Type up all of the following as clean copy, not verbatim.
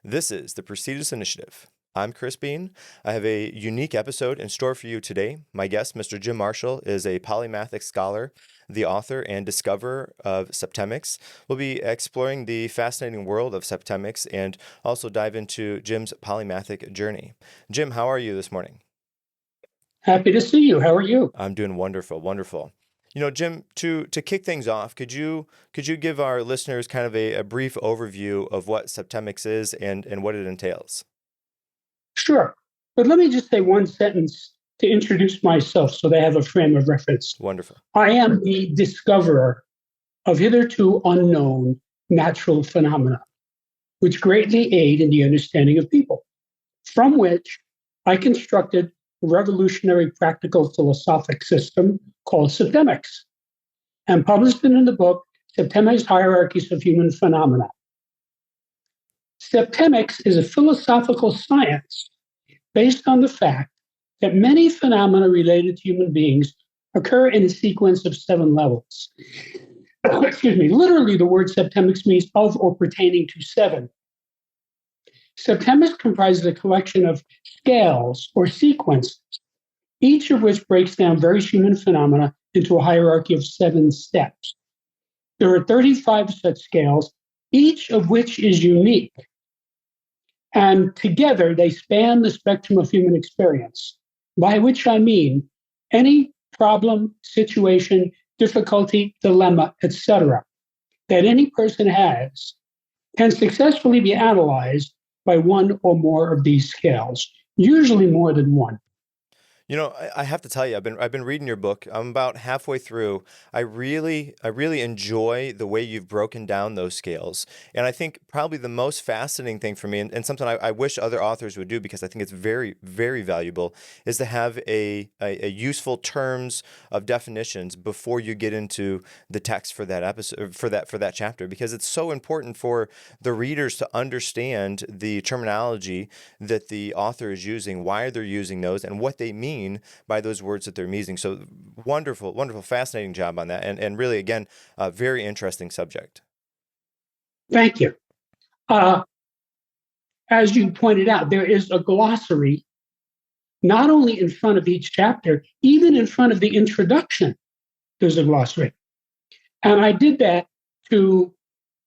This is the Prestigious Initiative. I'm Chris Bean. I have a unique episode in store for you today. My guest, Mr. Jim Marshall, is a polymathic scholar, the author and discoverer of Septemics. We'll be exploring the fascinating world of Septemics and also dive into Jim's polymathic journey. Jim, how are you this morning? Happy to see you. How are you? I'm doing wonderful, wonderful. Jim, to kick things off, could you give our listeners kind of a brief overview of what Septemics is and what it entails? Sure. But let me just say one sentence to introduce myself so they have a frame of reference. Wonderful. I am the discoverer of hitherto unknown natural phenomena, which greatly aid in the understanding of people, from which I constructed a revolutionary practical philosophic system called Septemics and published it in the book Septemics Hierarchies of Human Phenomena. Septemics is a philosophical science based on the fact that many phenomena related to human beings occur in a sequence of 7 levels. Excuse me, literally the word septemics means of or pertaining to 7. Septemics comprises a collection of scales or sequences, each of which breaks down various human phenomena into a hierarchy of 7 steps. There are 35 such scales, each of which is unique. And together they span the spectrum of human experience, by which I mean any problem, situation, difficulty, dilemma, etc., that any person has can successfully be analyzed by one or more of these scales, usually more than one. I have to tell you, I've been reading your book. I'm about halfway through. I really enjoy the way you've broken down those scales. And I think probably the most fascinating thing for me, and something I wish other authors would do because I think it's very, very valuable, is to have a useful terms of definitions before you get into the text for that episode, for that chapter, because it's so important for the readers to understand the terminology that the author is using, why they're using those, and what they mean by those words that they're using. So wonderful, wonderful, fascinating job on that. And really, again, a very interesting subject. Thank you. Uh, as you pointed out, there is a glossary not only in front of each chapter, even in front of the introduction, there's a glossary. And I did that to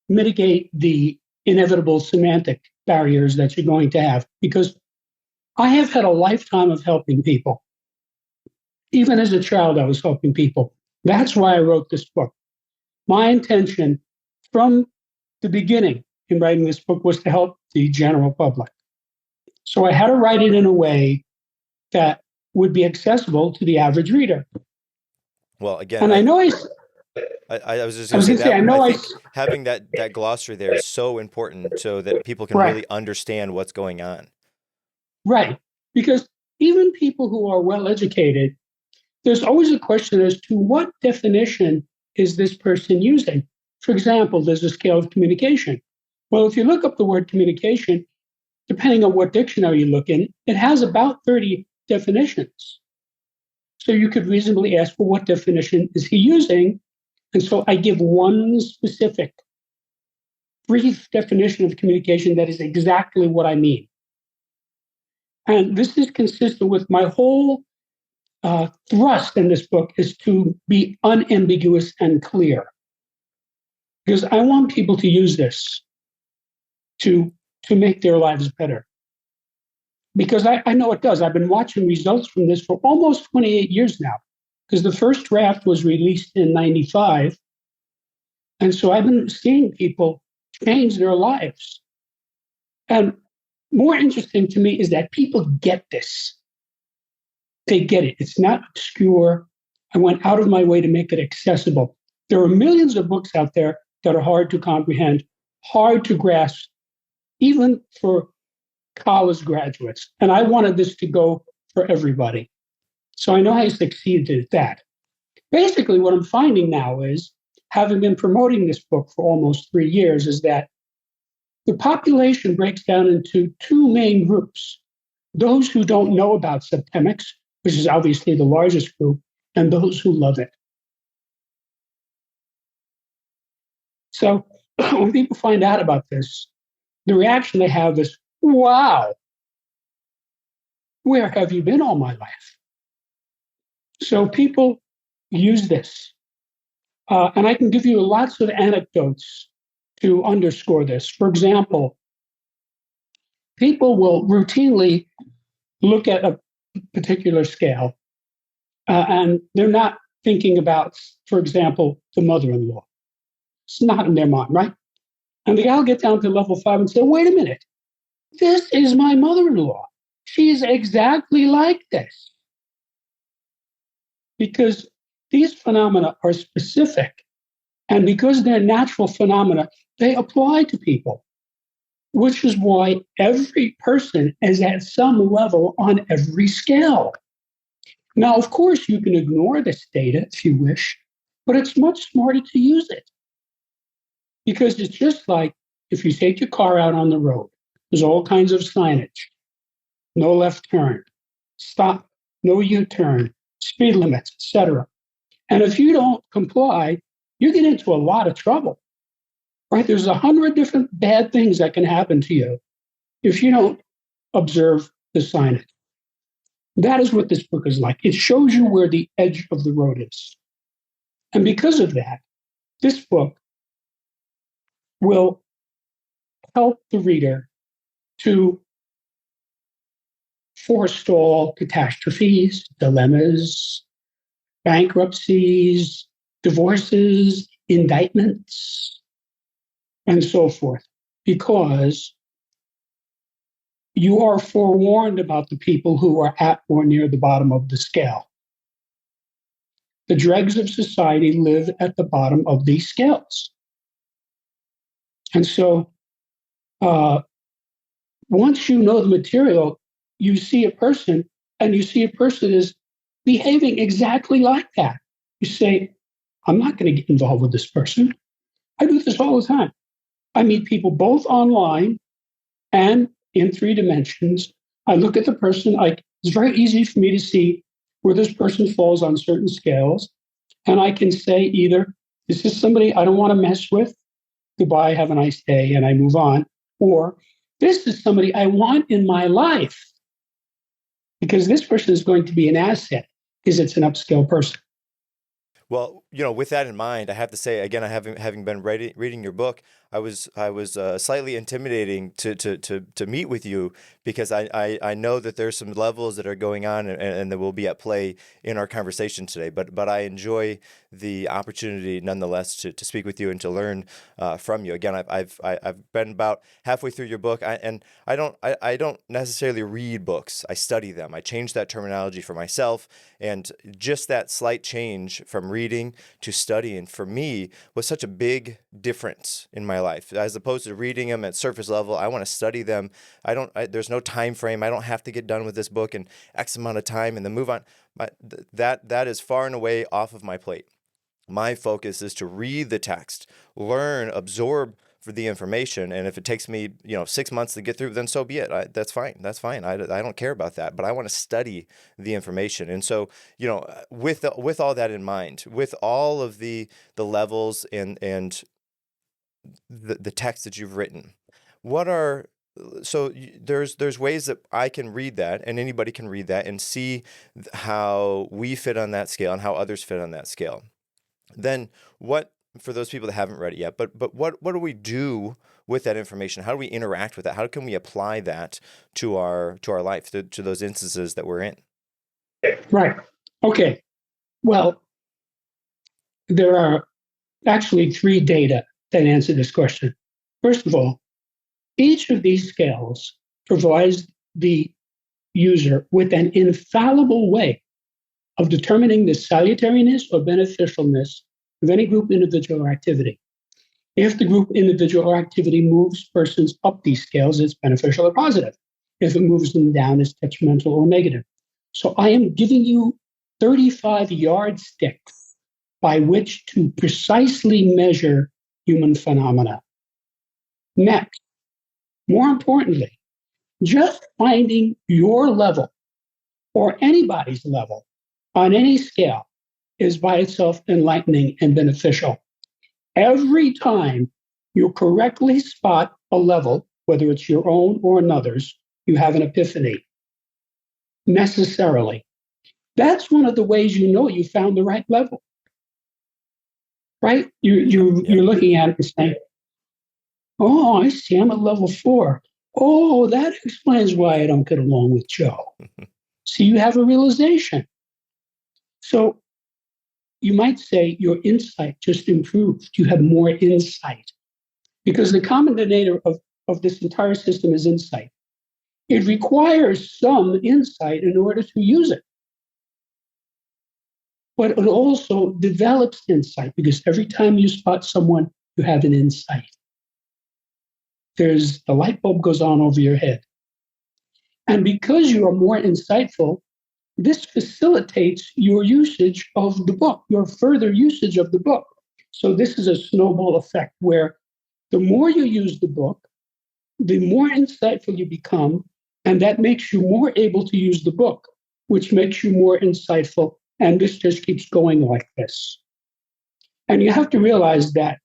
mitigate the inevitable semantic barriers that you're going to have, because I have had a lifetime of helping people. Even as a child, I was helping people. That's why I wrote this book. My intention from the beginning in writing this book was to help the general public. So I had to write it in a way that would be accessible to the average reader. Well, again, And I know I was just I going to was say going to say, that I I know I, think having that glossary there is so important so that people can right, really understand what's going on. right. Because even people who are well educated, there's always a question as to what definition is this person using. For example, there's a scale of communication. Well, if you look up the word communication, depending on what dictionary you look in, it has about 30 definitions. So you could reasonably ask, well, what definition is he using? And so I give one specific, brief definition of communication that is exactly what I mean. And this is consistent with my whole thrust in this book is to be unambiguous and clear, because I want people to use this to make their lives better. Because I know it does. I've been watching results from this for almost 28 years now, because the first draft was released in 95. And so I've been seeing people change their lives. And more interesting to me is that people get this. They get it. It's not obscure. I went out of my way to make it accessible. There are millions of books out there that are hard to comprehend, hard to grasp, even for college graduates. And I wanted this to go for everybody. So I know I succeeded at that. Basically, what I'm finding now is, having been promoting this book for almost 3 years, is that the population breaks down into 2 main groups: those who don't know about Septemics, which is obviously the largest group, and those who love it. So when people find out about this, the reaction they have is, wow, where have you been all my life? So people use this. And I can give you lots of anecdotes to underscore this. For example, people will routinely look at a particular scale and they're not thinking about, for example, the mother in law. It's not in their mind, right? And the guy will get down to level 5 and say, wait a minute, this is my mother in law. She's exactly like this. Because these phenomena are specific. And because they're natural phenomena, they apply to people, which is why every person is at some level on every scale. Now, of course, you can ignore this data if you wish, but it's much smarter to use it because it's just like if you take your car out on the road, there's all kinds of signage: no left turn, stop, no U-turn, speed limits, etc. And if you don't comply, you get into a lot of trouble, right? There's 100 different bad things that can happen to you if you don't observe the signage. That is what this book is like. It shows you where the edge of the road is. And because of that, this book will help the reader to forestall catastrophes, dilemmas, bankruptcies, divorces, indictments, and so forth, because you are forewarned about the people who are at or near the bottom of the scale. The dregs of society live at the bottom of these scales. And so once you know the material, you see a person and you see a person is behaving exactly like that. You say, I'm not going to get involved with this person. I do this all the time. I meet people both online and in 3 dimensions. I look at the person. It's very easy for me to see where this person falls on certain scales. And I can say either, this is somebody I don't want to mess with. Goodbye, have a nice day, and I move on. Or this is somebody I want in my life because this person is going to be an asset because it's an upscale person. Well, with that in mind, I have to say again, I having been reading your book, I was slightly intimidating to meet with you because I know that there's some levels that are going on and that will be at play in our conversation today. But I enjoy the opportunity nonetheless to speak with you and to learn from you. Again, I've been about halfway through your book, and I don't necessarily read books. I study them. I change that terminology for myself, and just that slight change from reading to studying for me was such a big difference in my life. As opposed to reading them at surface level, I want to study them. There's no time frame. I don't have to get done with this book in X amount of time and then move on. That is far and away off of my plate. My focus is to read the text, learn, absorb for the information, and if it takes me 6 months to get through, then so be it. That's fine. That's fine. I don't care about that, but I want to study the information. And so with all that in mind, with all of the levels and the text that you've written, what are there's ways that I can read that and anybody can read that and see how we fit on that scale and how others fit on that scale. Then what, for those people that haven't read it yet, but what do we do with that information? How do we interact with that? How can we apply that to our life, to those instances that we're in? Right. Okay. Well, there are actually 3 data that answer this question. First of all, each of these scales provides the user with an infallible way of determining the salutariness or beneficialness of any group, individual, or activity. If the group, individual, or activity moves persons up these scales, it's beneficial or positive. If it moves them down, it's detrimental or negative. So I am giving you 35 yardsticks by which to precisely measure human phenomena. Next, more importantly, just finding your level or anybody's level on any scale is by itself enlightening and beneficial. Every time you correctly spot a level whether it's your own or another's, you have an epiphany, necessarily. That's one of the ways you know you found the right level, right? Yep. You're looking at it and saying, oh, I see, I'm at level 4. Oh, that explains why I don't get along with Joe. So you have a realization. So you might say your insight just improved. You have more insight because the common denominator of this entire system is insight. It requires some insight in order to use it. But it also develops insight because every time you spot someone, you have an insight. The light bulb goes on over your head. And because you are more insightful, this facilitates your usage of the book, your further usage of the book. So this is a snowball effect where the more you use the book, the more insightful you become, and that makes you more able to use the book, which makes you more insightful. And this just keeps going like this. And you have to realize that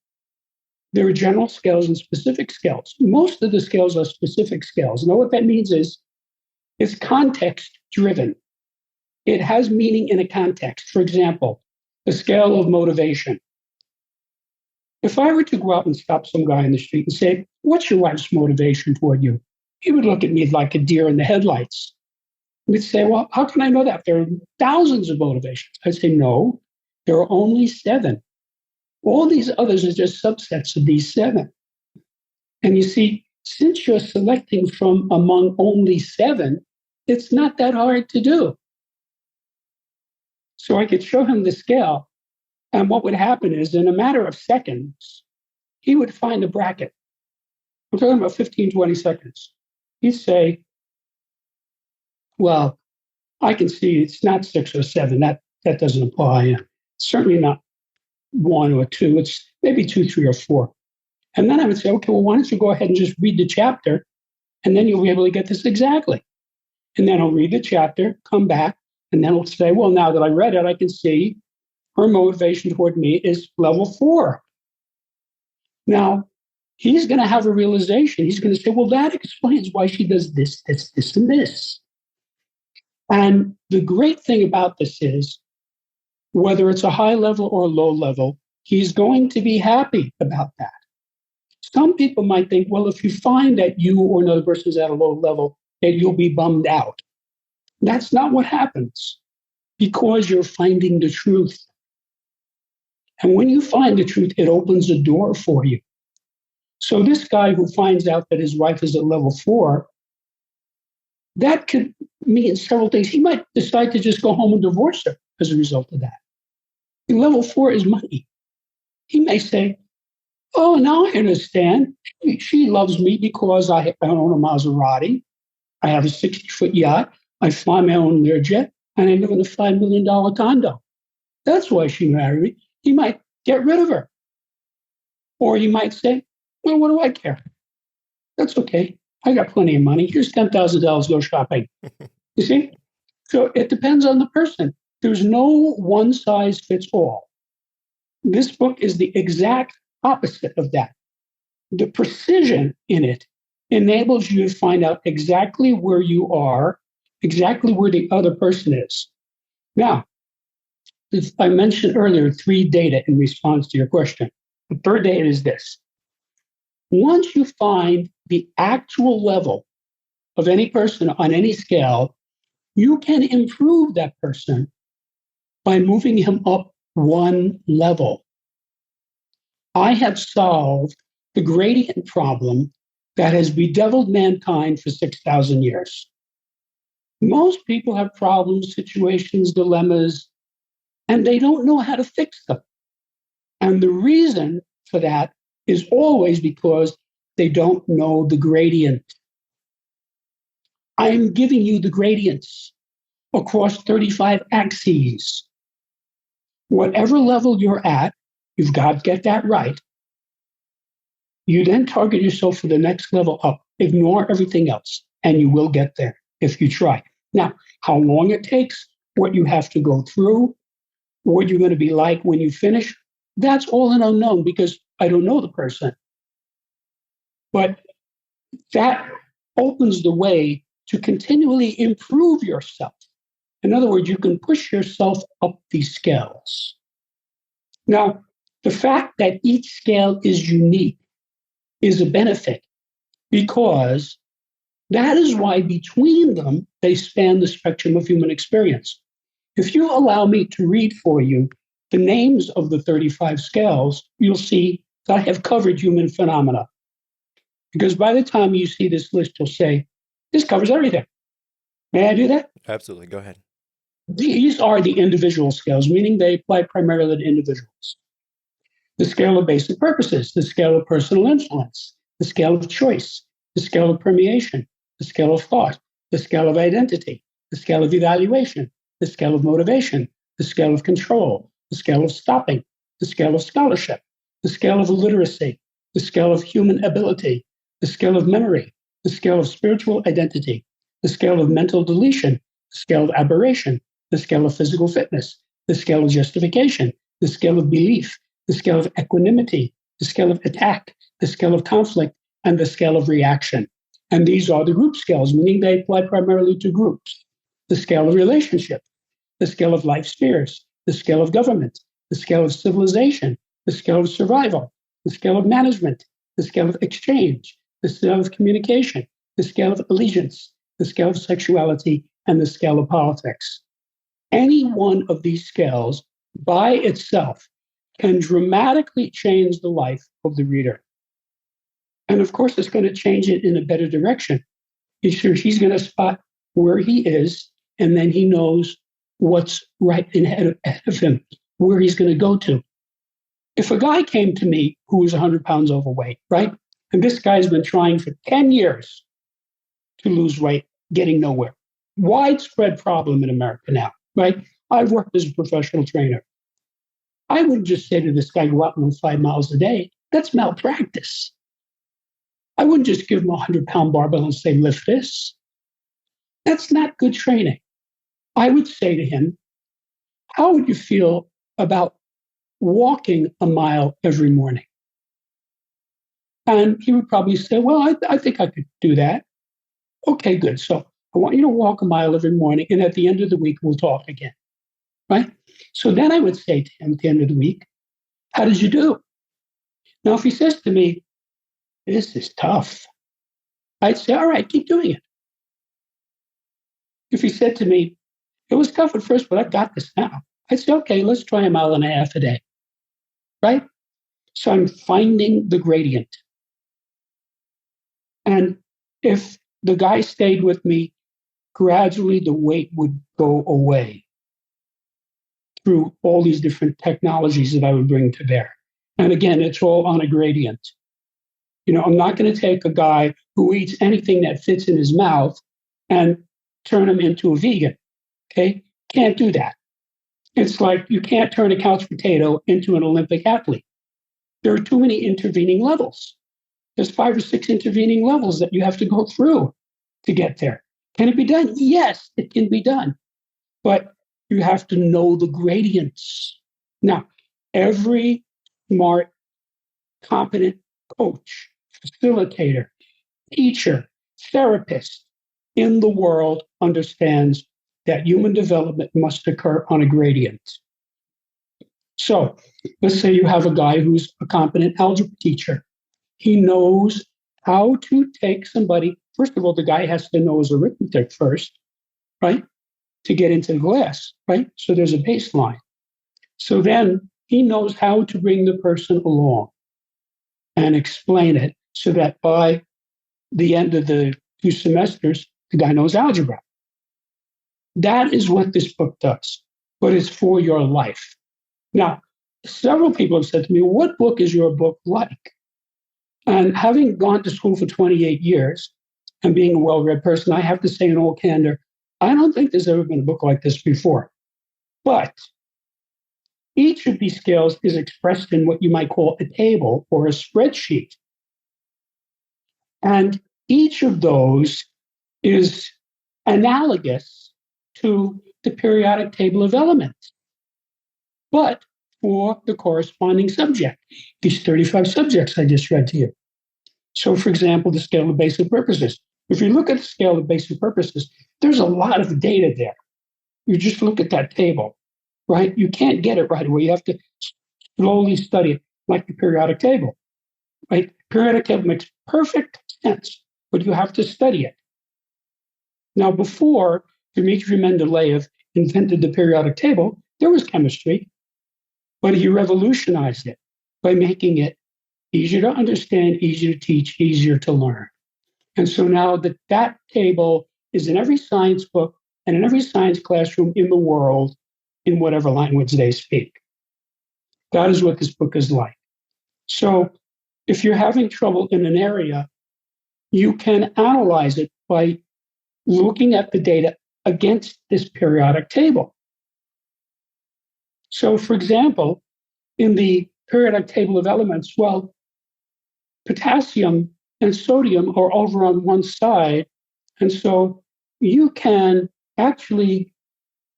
there are general scales and specific scales. Most of the scales are specific scales. Now, what that means is it's context driven. It has meaning in a context. For example, the scale of motivation. If I were to go out and stop some guy in the street and say, what's your wife's motivation toward you? He would look at me like a deer in the headlights. We'd say, well, how can I know that? There are thousands of motivations. I'd say, no, there are only 7. All these others are just subsets of these 7. And you see, since you're selecting from among only 7, it's not that hard to do. So I could show him the scale. And what would happen is, in a matter of seconds, he would find a bracket. I'm talking about 15, 20 seconds. He'd say, well, I can see it's not 6 or 7. That doesn't apply. Certainly not 1 or 2. It's maybe 2, 3, or 4. And then I would say, okay, well, why don't you go ahead and just read the chapter, and then you'll be able to get this exactly. And then I'll read the chapter, come back, and then I'll say, well, now that I read it, I can see her motivation toward me is level 4. Now, he's going to have a realization. He's going to say, well, that explains why she does this, this, this, and this. And the great thing about this is, whether it's a high level or a low level, he's going to be happy about that. Some people might think, well, if you find that you or another person is at a low level, that you'll be bummed out. That's not what happens because you're finding the truth. And when you find the truth, it opens a door for you. So this guy who finds out that his wife is at level 4, that could mean several things. He might decide to just go home and divorce her as a result of that. And level 4 is money. He may say, oh, now I understand. She loves me because I own a Maserati. I have a 60-foot yacht. I fly my own Learjet, and I live in a $5 million condo. That's why she married me. He might get rid of her. Or he might say, well, what do I care? That's okay. I got plenty of money. Here's $10,000, go shopping. You see? So it depends on the person. There's no one size fits all. This book is the exact opposite of that. The precision in it enables you to find out exactly where you are, exactly where the other person is. Now, I mentioned earlier 3 data in response to your question. The third data is this. Once you find the actual level of any person on any scale, you can improve that person by moving him up 1 level. I have solved the gradient problem that has bedeviled mankind for 6,000 years. Most people have problems, situations, dilemmas, and they don't know how to fix them. And the reason for that is always because they don't know the gradient. I'm giving you the gradients across 35 axes. Whatever level you're at, you've got to get that right. You then target yourself for the next level up. Ignore everything else, and you will get there if you try. Now, how long it takes, what you have to go through, what you're going to be like when you finish, that's all an unknown because I don't know the person. But That opens the way to continually improve yourself. In other words, you can push yourself up these scales. Now, the fact that each scale is unique is a benefit because that is why between them, they span the spectrum of human experience. If you allow me to read for you the names of the 35 scales, you'll see that I have covered human phenomena. Because by the time you see this list, you'll say, this covers everything. May I do that? Absolutely. Go ahead. These are the individual scales, meaning they apply primarily to individuals. The scale of basic purposes, the scale of personal influence, the scale of choice, the scale of permeation, the scale of thought, the scale of identity, the scale of evaluation, the scale of motivation, the scale of control, the scale of stopping, the scale of scholarship, the scale of literacy, the scale of human ability, the scale of memory, the scale of spiritual identity, the scale of mental deletion, the scale of aberration, the scale of physical fitness, the scale of justification, the scale of belief, the scale of equanimity, the scale of attack, the scale of conflict, and the scale of reaction. And these are the group scales, meaning they apply primarily to groups. The scale of relationship, the scale of life spheres, the scale of government, the scale of civilization, the scale of survival, the scale of management, the scale of exchange, the scale of communication, the scale of allegiance, the scale of sexuality, and the scale of politics. Any one of these scales by itself can dramatically change the life of the reader. And of course, it's going to change it in a better direction. He's going to spot where he is, and then he knows what's right ahead of him, where he's going to go to. If a guy came to me who was 100 pounds overweight, right? And this guy's been trying for 10 years to lose weight, getting nowhere. Widespread problem in America now, right? I've worked as a professional trainer. I wouldn't just say to this guy, go out and run 5 miles a day. That's malpractice. I wouldn't just give him a 100-pound barbell and say, lift this. That's not good training. I would say to him, how would you feel about walking a mile every morning? And he would probably say, well, I think I could do that. Okay, good. So I want you to walk a mile every morning. And at the end of the week, we'll talk again. Right? So then I would say to him at the end of the week, how did you do? Now, if he says to me, this is tough, I'd say, all right, keep doing it. If he said to me, it was tough at first, but I got this now, I'd say, okay, let's try a mile and a half a day. Right? So I'm finding the gradient. And if the guy stayed with me, gradually the weight would go away through all these different technologies that I would bring to bear. And again, it's all on a gradient. You know, I'm not going to take a guy who eats anything that fits in his mouth and turn him into a vegan. Okay? Can't do that. It's like you can't turn a couch potato into an Olympic athlete. There are too many intervening levels. There's 5 or 6 intervening levels that you have to go through to get there. Can it be done? Yes, it can be done. But you have to know the gradients. Now, every smart, competent coach, facilitator, teacher, therapist in the world understands that human development must occur on a gradient. So let's say you have a guy who's a competent algebra teacher. He knows how to take somebody. First of all, the guy has to know his arithmetic first, right? To get into the class, right? So there's a baseline. So then he knows how to bring the person along and explain it so that by the end of the 2 semesters, the guy knows algebra. That is what this book does, but it's for your life. Now, several people have said to me, what book is your book like? And having gone to school for 28 years and being a well-read person, I have to say in all candor, I don't think there's ever been a book like this before. But each of these scales is expressed in what you might call a table or a spreadsheet. And each of those is analogous to the periodic table of elements, but for the corresponding subject, these 35 subjects I just read to you. So, for example, the scale of basic purposes. If you look at the scale of basic purposes, there's a lot of data there. You just look at that table, right? You can't get it right away. You have to slowly study it, like the periodic table, right? Periodic table makes perfect sense, but you have to study it. Now, before Dmitri Mendeleev invented the periodic table, there was chemistry, but he revolutionized it by making it easier to understand, easier to teach, easier to learn. And so now that table is in every science book and in every science classroom in the world, in whatever language they speak. That is what this book is like. So if you're having trouble in an area, you can analyze it by looking at the data against this periodic table. So, for example, in the periodic table of elements, well, potassium and sodium are over on one side. And so you can actually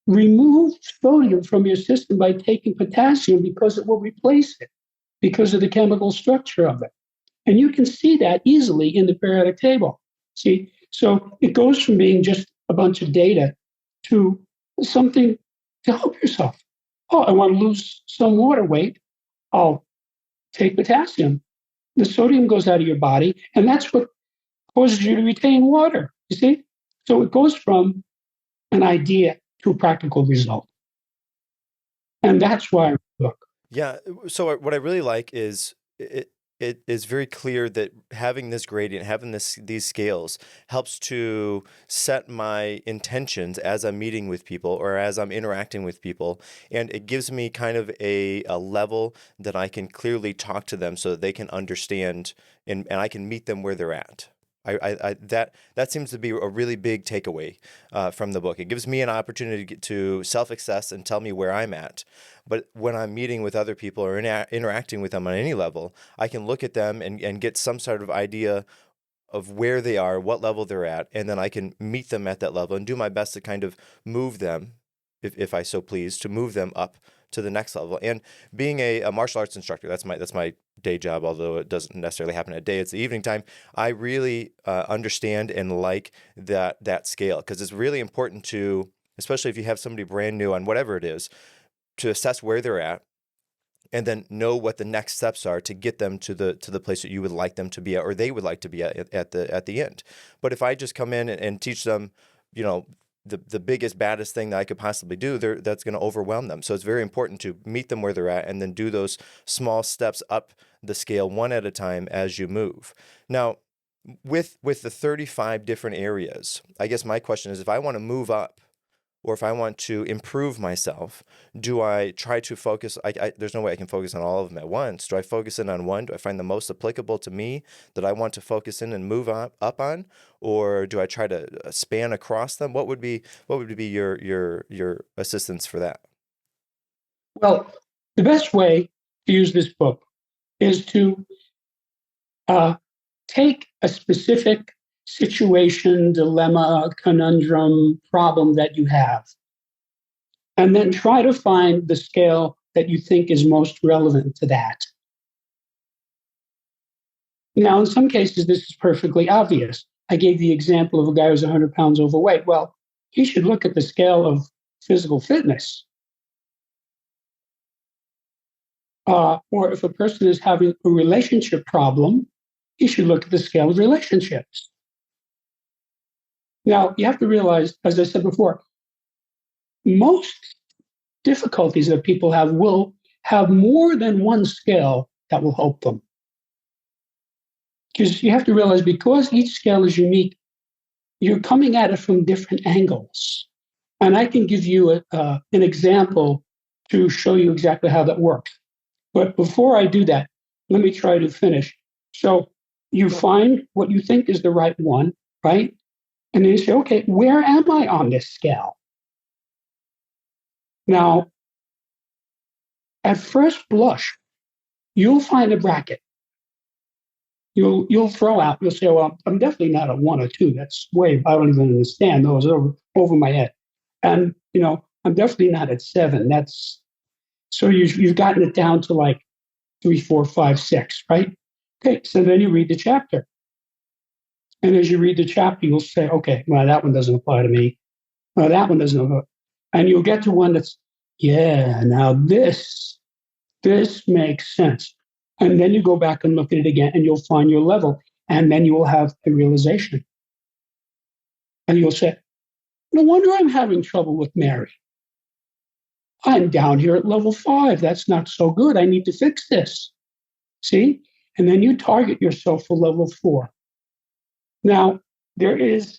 remove sodium from your system by taking potassium because it will replace it because of the chemical structure of it. And you can see that easily in the periodic table. See, so it goes from being just a bunch of data to something to help yourself. Oh, I want to lose some water weight. I'll take potassium. The sodium goes out of your body, and that's what causes you to retain water. You see? So it goes from an idea to a practical result. And that's why I wrote the book. Yeah. So what I really like is it is very clear that having this gradient, having these scales helps to set my intentions as I'm meeting with people or as I'm interacting with people. And it gives me kind of a level that I can clearly talk to them so that they can understand and I can meet them where they're at. That seems to be a really big takeaway from the book. It gives me an opportunity to self-assess and tell me where I'm at. But when I'm meeting with other people or interacting with them on any level, I can look at them and get some sort of idea of where they are, what level they're at, and then I can meet them at that level and do my best to kind of move them, if I so please, to move them up to the next level. And being a martial arts instructor, that's my day job, although it doesn't necessarily happen at day, it's the evening time. I really understand and like that scale because it's really important to, especially if you have somebody brand new on whatever it is, to assess where they're at and then know what the next steps are to get them to the place that you would like them to be at or they would like to be at the end. But if I just come in and teach them, you know, the biggest, baddest thing that I could possibly do, that's going to overwhelm them. So it's very important to meet them where they're at and then do those small steps up the scale one at a time as you move. Now, with the 35 different areas, I guess my question is if I want to move up, or if I want to improve myself, do I try to focus? There's no way I can focus on all of them at once. Do I focus in on one? Do I find the most applicable to me that I want to focus in and move up on, or do I try to span across them? What would be your assistance for that? Well, the best way to use this book is to uh, take a specific situation, dilemma, conundrum, problem that you have, and then try to find the scale that you think is most relevant to that. Now, in some cases, this is perfectly obvious. I gave the example of a guy who's 100 pounds overweight. Well, he should look at the scale of physical fitness. Or if a person is having a relationship problem, he should look at the scale of relationships. Now, you have to realize, as I said before, most difficulties that people have will have more than one scale that will help them. Because you have to realize, because each scale is unique, you're coming at it from different angles. And I can give you an example to show you exactly how that works. But before I do that, let me try to finish. So you find what you think is the right one, right? And then you say, okay, where am I on this scale? Now, at first blush, you'll find a bracket. You'll throw out, you'll say, well, I'm definitely not a one or two. That's way, I don't even understand. Those over my head. And, I'm definitely not at seven. So you've gotten it down to like 3, 4, 5, 6, right? Okay, so then you read the chapter. And as you read the chapter, you'll say, okay, well, that one doesn't apply to me. Well, that one doesn't apply. And you'll get to one that's, yeah, now this makes sense. And then you go back and look at it again, and you'll find your level. And then you will have a realization. And you'll say, no wonder I'm having trouble with Mary. I'm down here at level 5. That's not so good. I need to fix this. See? And then you target yourself for level 4. Now, there is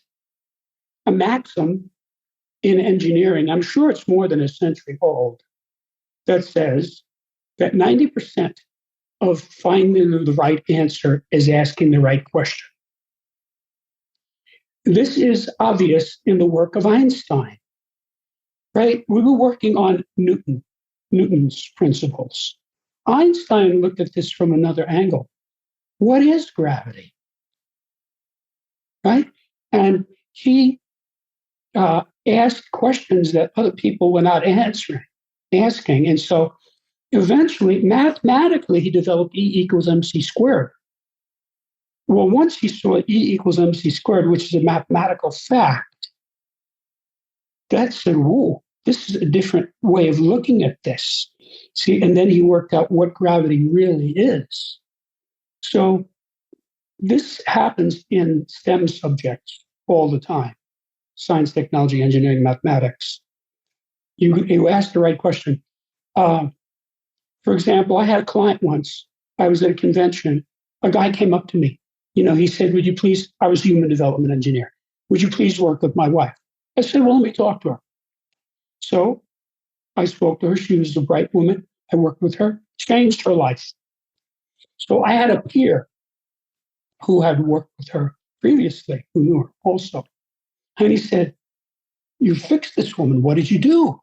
a maxim in engineering, I'm sure it's more than a century old, that says that 90% of finding the right answer is asking the right question. This is obvious in the work of Einstein, right? We were working on Newton's principles. Einstein looked at this from another angle. What is gravity? Right? And he asked questions that other people were not asking. And so eventually, mathematically, he developed E equals mc squared. Well, once he saw E equals mc squared, which is a mathematical fact, that said, whoa, this is a different way of looking at this. See, and then he worked out what gravity really is. So this happens in STEM subjects all the time: science, technology, engineering, mathematics. You ask the right question. For example, I had a client once. I was at a convention. A guy came up to me. He said, would you please, I was a human development engineer. Would you please work with my wife? I said, well, let me talk to her. So I spoke to her. She was a bright woman. I worked with her, changed her life. So I had a peer who had worked with her previously, who knew her also. And he said, you fixed this woman. What did you do?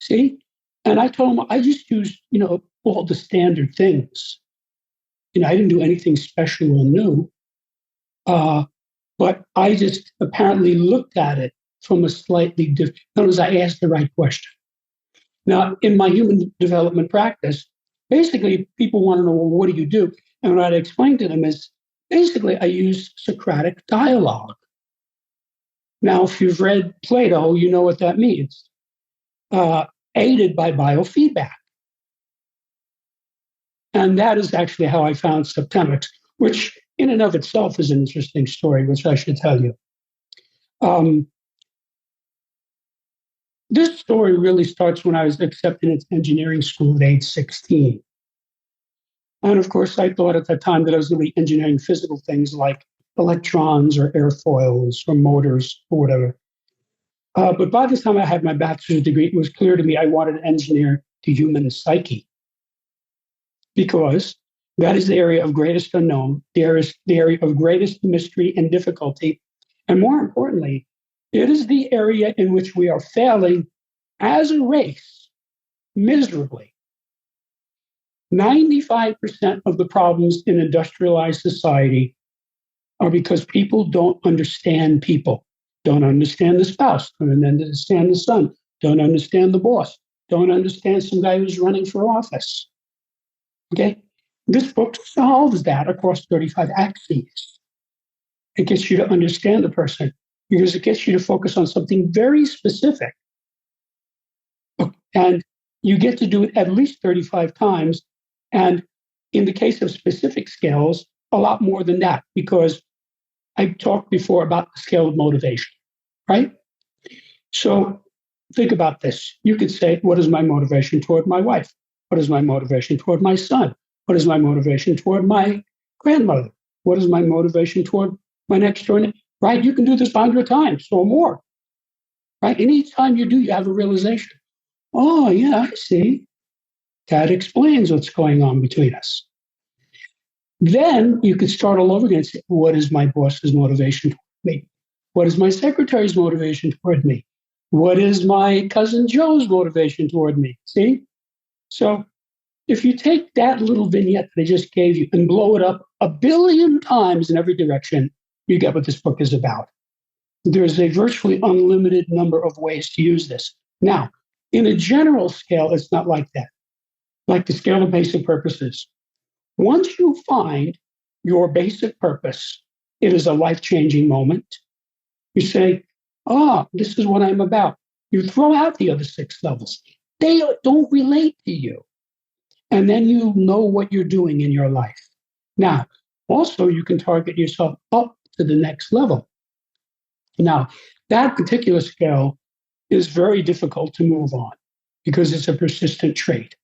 See? And I told him, I just used, all the standard things. I didn't do anything special or new. But I just apparently looked at it from a slightly different, in other words, I asked the right question. Now, in my human development practice, basically people want to know, well, what do you do? And what I'd explain to them is basically I use Socratic dialogue. Now, if you've read Plato, you know what that means. Aided by biofeedback. And that is actually how I found Septemics, which in and of itself is an interesting story, which I should tell you. This story really starts when I was accepted into engineering school at age 16. And of course, I thought at that time that I was going to be engineering physical things like electrons or airfoils or motors or whatever. But by the time I had my bachelor's degree, it was clear to me I wanted to engineer the human psyche, because that is the area of greatest unknown, the area of greatest mystery and difficulty. And more importantly, it is the area in which we are failing as a race miserably. 95% of the problems in industrialized society are because people don't understand people, don't understand the spouse, don't understand the son, don't understand the boss, don't understand some guy who's running for office. Okay? This book solves that across 35 axes. It gets you to understand the person because it gets you to focus on something very specific. And you get to do it at least 35 times. And in the case of specific scales, a lot more than that, because I talked before about the scale of motivation, right? So think about this. You could say, what is my motivation toward my wife? What is my motivation toward my son? What is my motivation toward my grandmother? What is my motivation toward my next door neighbor? Right? You can do this 100 times or more. Right? And each time you do, you have a realization. Oh, yeah, I see. That explains what's going on between us. Then you could start all over again and say, what is my boss's motivation toward me? What is my secretary's motivation toward me? What is my cousin Joe's motivation toward me? See? So if you take that little vignette that I just gave you and blow it up 1 billion times in every direction, you get what this book is about. There's a virtually unlimited number of ways to use this. Now, in a general scale, it's not like that. Like the scale of basic purposes. Once you find your basic purpose, it is a life changing moment. You say, this is what I'm about. You throw out the other six levels. They don't relate to you. And then you know what you're doing in your life. Now, also, you can target yourself up to the next level. Now, that particular scale is very difficult to move on because it's a persistent trait.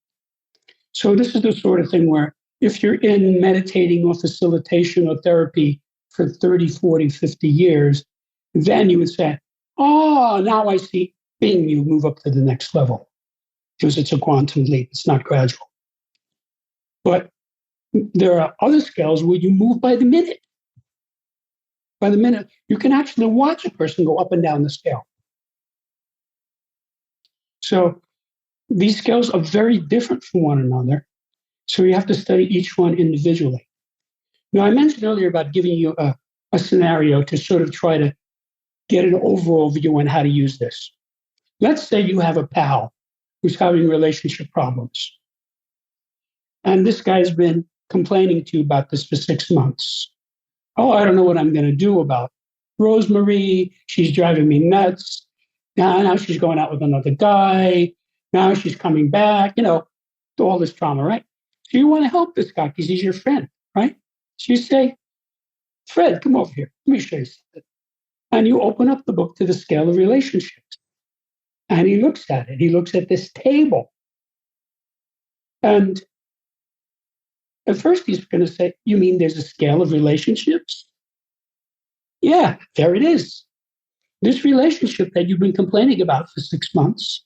So, this is the sort of thing where if you're in meditating or facilitation or therapy for 30, 40, 50 years, then you would say, now I see, bing, you move up to the next level because it's a quantum leap, it's not gradual. But there are other scales where you move by the minute. By the minute, you can actually watch a person go up and down the scale. So these scales are very different from one another. So you have to study each one individually. Now, I mentioned earlier about giving you a scenario to sort of try to get an overall view on how to use this. Let's say you have a pal who's having relationship problems. And this guy's been complaining to you about this for 6 months. I don't know what I'm going to do about Rosemary. She's driving me nuts. Now she's going out with another guy. Now she's coming back, all this trauma, right? So you want to help this guy because he's your friend, right? So you say, Fred, come over here. Let me show you something. And you open up the book to the scale of relationships. And he looks at it. He looks at this table. And at first he's going to say, you mean there's a scale of relationships? Yeah, there it is. This relationship that you've been complaining about for 6 months,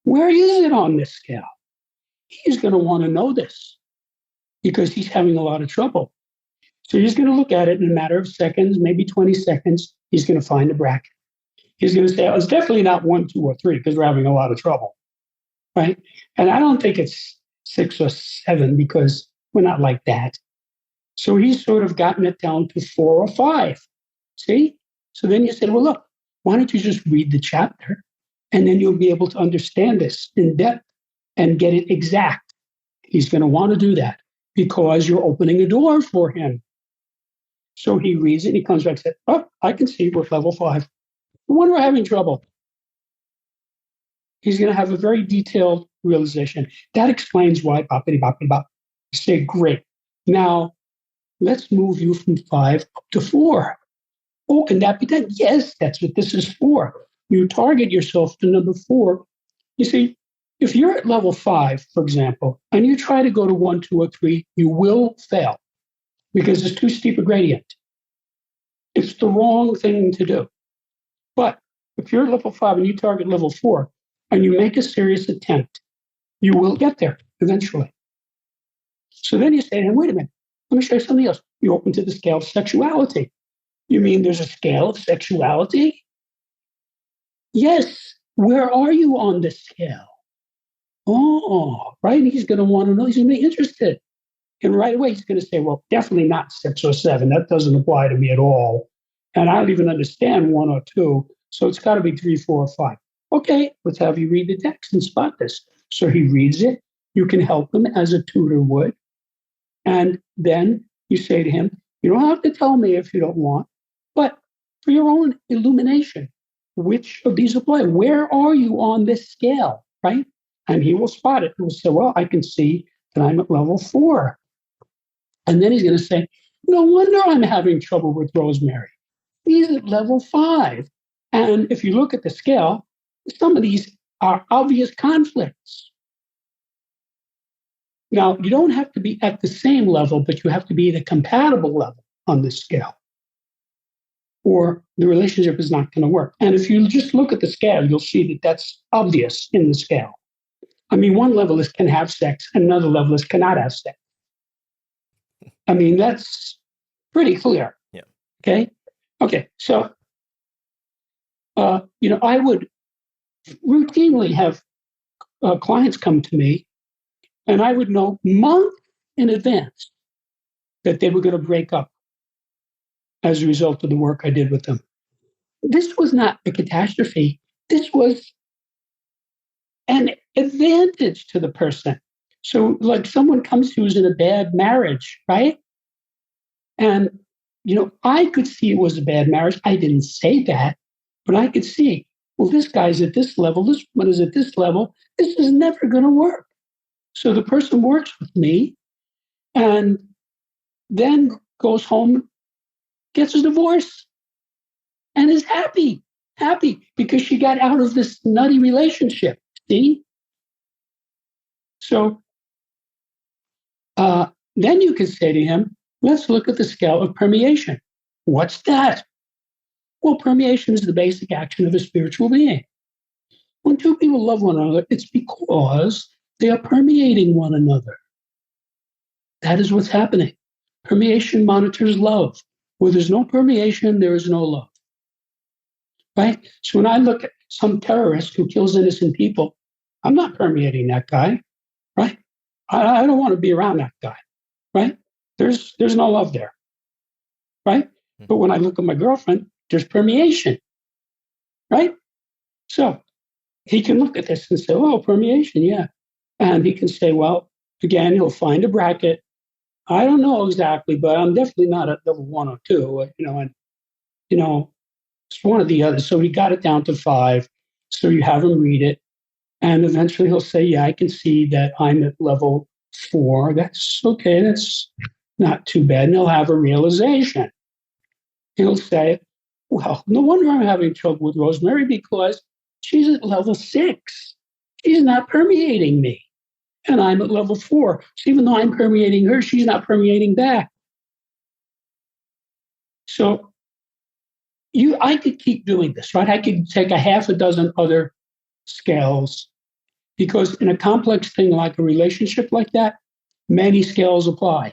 where is it on this scale? He's going to want to know this because he's having a lot of trouble. So he's going to look at it in a matter of seconds, maybe 20 seconds. He's going to find a bracket. He's going to say, it's definitely not 1, 2, or 3 because we're having a lot of trouble, right? And I don't think it's 6 or 7 because we're not like that. So he's sort of gotten it down to 4 or 5. See? So then you say, well, look, why don't you just read the chapter and then you'll be able to understand this in depth and get it exact. He's going to want to do that because you're opening a door for him. So he reads it and he comes back and says, I can see we're level 5. When we're having trouble, he's going to have a very detailed realization. That explains why, boppity, boppity, bop. You say, great. Now, let's move you from 5 up to 4. Oh, can that be done? Yes, that's what this is for. You target yourself to number 4. You see, if you're at level 5, for example, and you try to go to 1, 2, or 3, you will fail because it's too steep a gradient. It's the wrong thing to do. But if you're at level 5 and you target level 4 and you make a serious attempt, you will get there eventually. So then you say, wait a minute, let me show you something else. You open to the scale of sexuality. You mean there's a scale of sexuality? Yes. Where are you on this scale? Right. He's going to want to know. He's going to be interested. And right away, he's going to say, well, definitely not 6 or 7. That doesn't apply to me at all. And I don't even understand 1 or 2. So it's got to be 3, 4, or 5. Okay, let's have you read the text and spot this. So he reads it. You can help him as a tutor would. And then you say to him, you don't have to tell me if you don't want, but for your own illumination, which of these apply? Where are you on this scale, right? And he will spot it. He will say, well, I can see that I'm at level 4. And then he's going to say, no wonder I'm having trouble with Rosemary. He's at level 5. And if you look at the scale, some of these are obvious conflicts. Now, you don't have to be at the same level, but you have to be at a compatible level on this scale, or the relationship is not going to work. And if you just look at the scale, you'll see that that's obvious in the scale. I mean, one level is can have sex, and another level is cannot have sex. I mean, that's pretty clear. Yeah. Okay. So, I would routinely have clients come to me, and I would know months in advance that they were going to break up as a result of the work I did with them. This was not a catastrophe. This was an advantage to the person. So, like someone comes to who's in a bad marriage, right? And, I could see it was a bad marriage. I didn't say that, but I could see, well, this guy's at this level, this one is at this level. This is never going to work. So the person works with me and then goes home, gets a divorce, and is happy because she got out of this nutty relationship. See? So uh, then you could say to him, let's look at the scale of permeation. What's that? Well, permeation is the basic action of a spiritual being. When two people love one another, it's because they are permeating one another. That is what's happening. Permeation monitors love. Where there's no permeation, there is no love. Right? So when I look at some terrorist who kills innocent people, I'm not permeating that guy. Right? I don't want to be around that guy. Right? There's no love there. Right? But when I look at my girlfriend, there's permeation. Right? So he can look at this and say, oh, permeation, yeah. And he can say, well, again, he'll find a bracket. I don't know exactly, but I'm definitely not at level 1 or 2, and, you know, it's one or the other. So he got it down to 5. So you have him read it. And eventually he'll say, yeah, I can see that I'm at level 4. That's okay. That's not too bad. And he'll have a realization. He'll say, well, no wonder I'm having trouble with Rosemary because she's at level 6. She's not permeating me. And I'm at level 4. So even though I'm permeating her, she's not permeating back. So I could keep doing this, right? I could take a half a dozen other scales because in a complex thing like a relationship like that, many scales apply,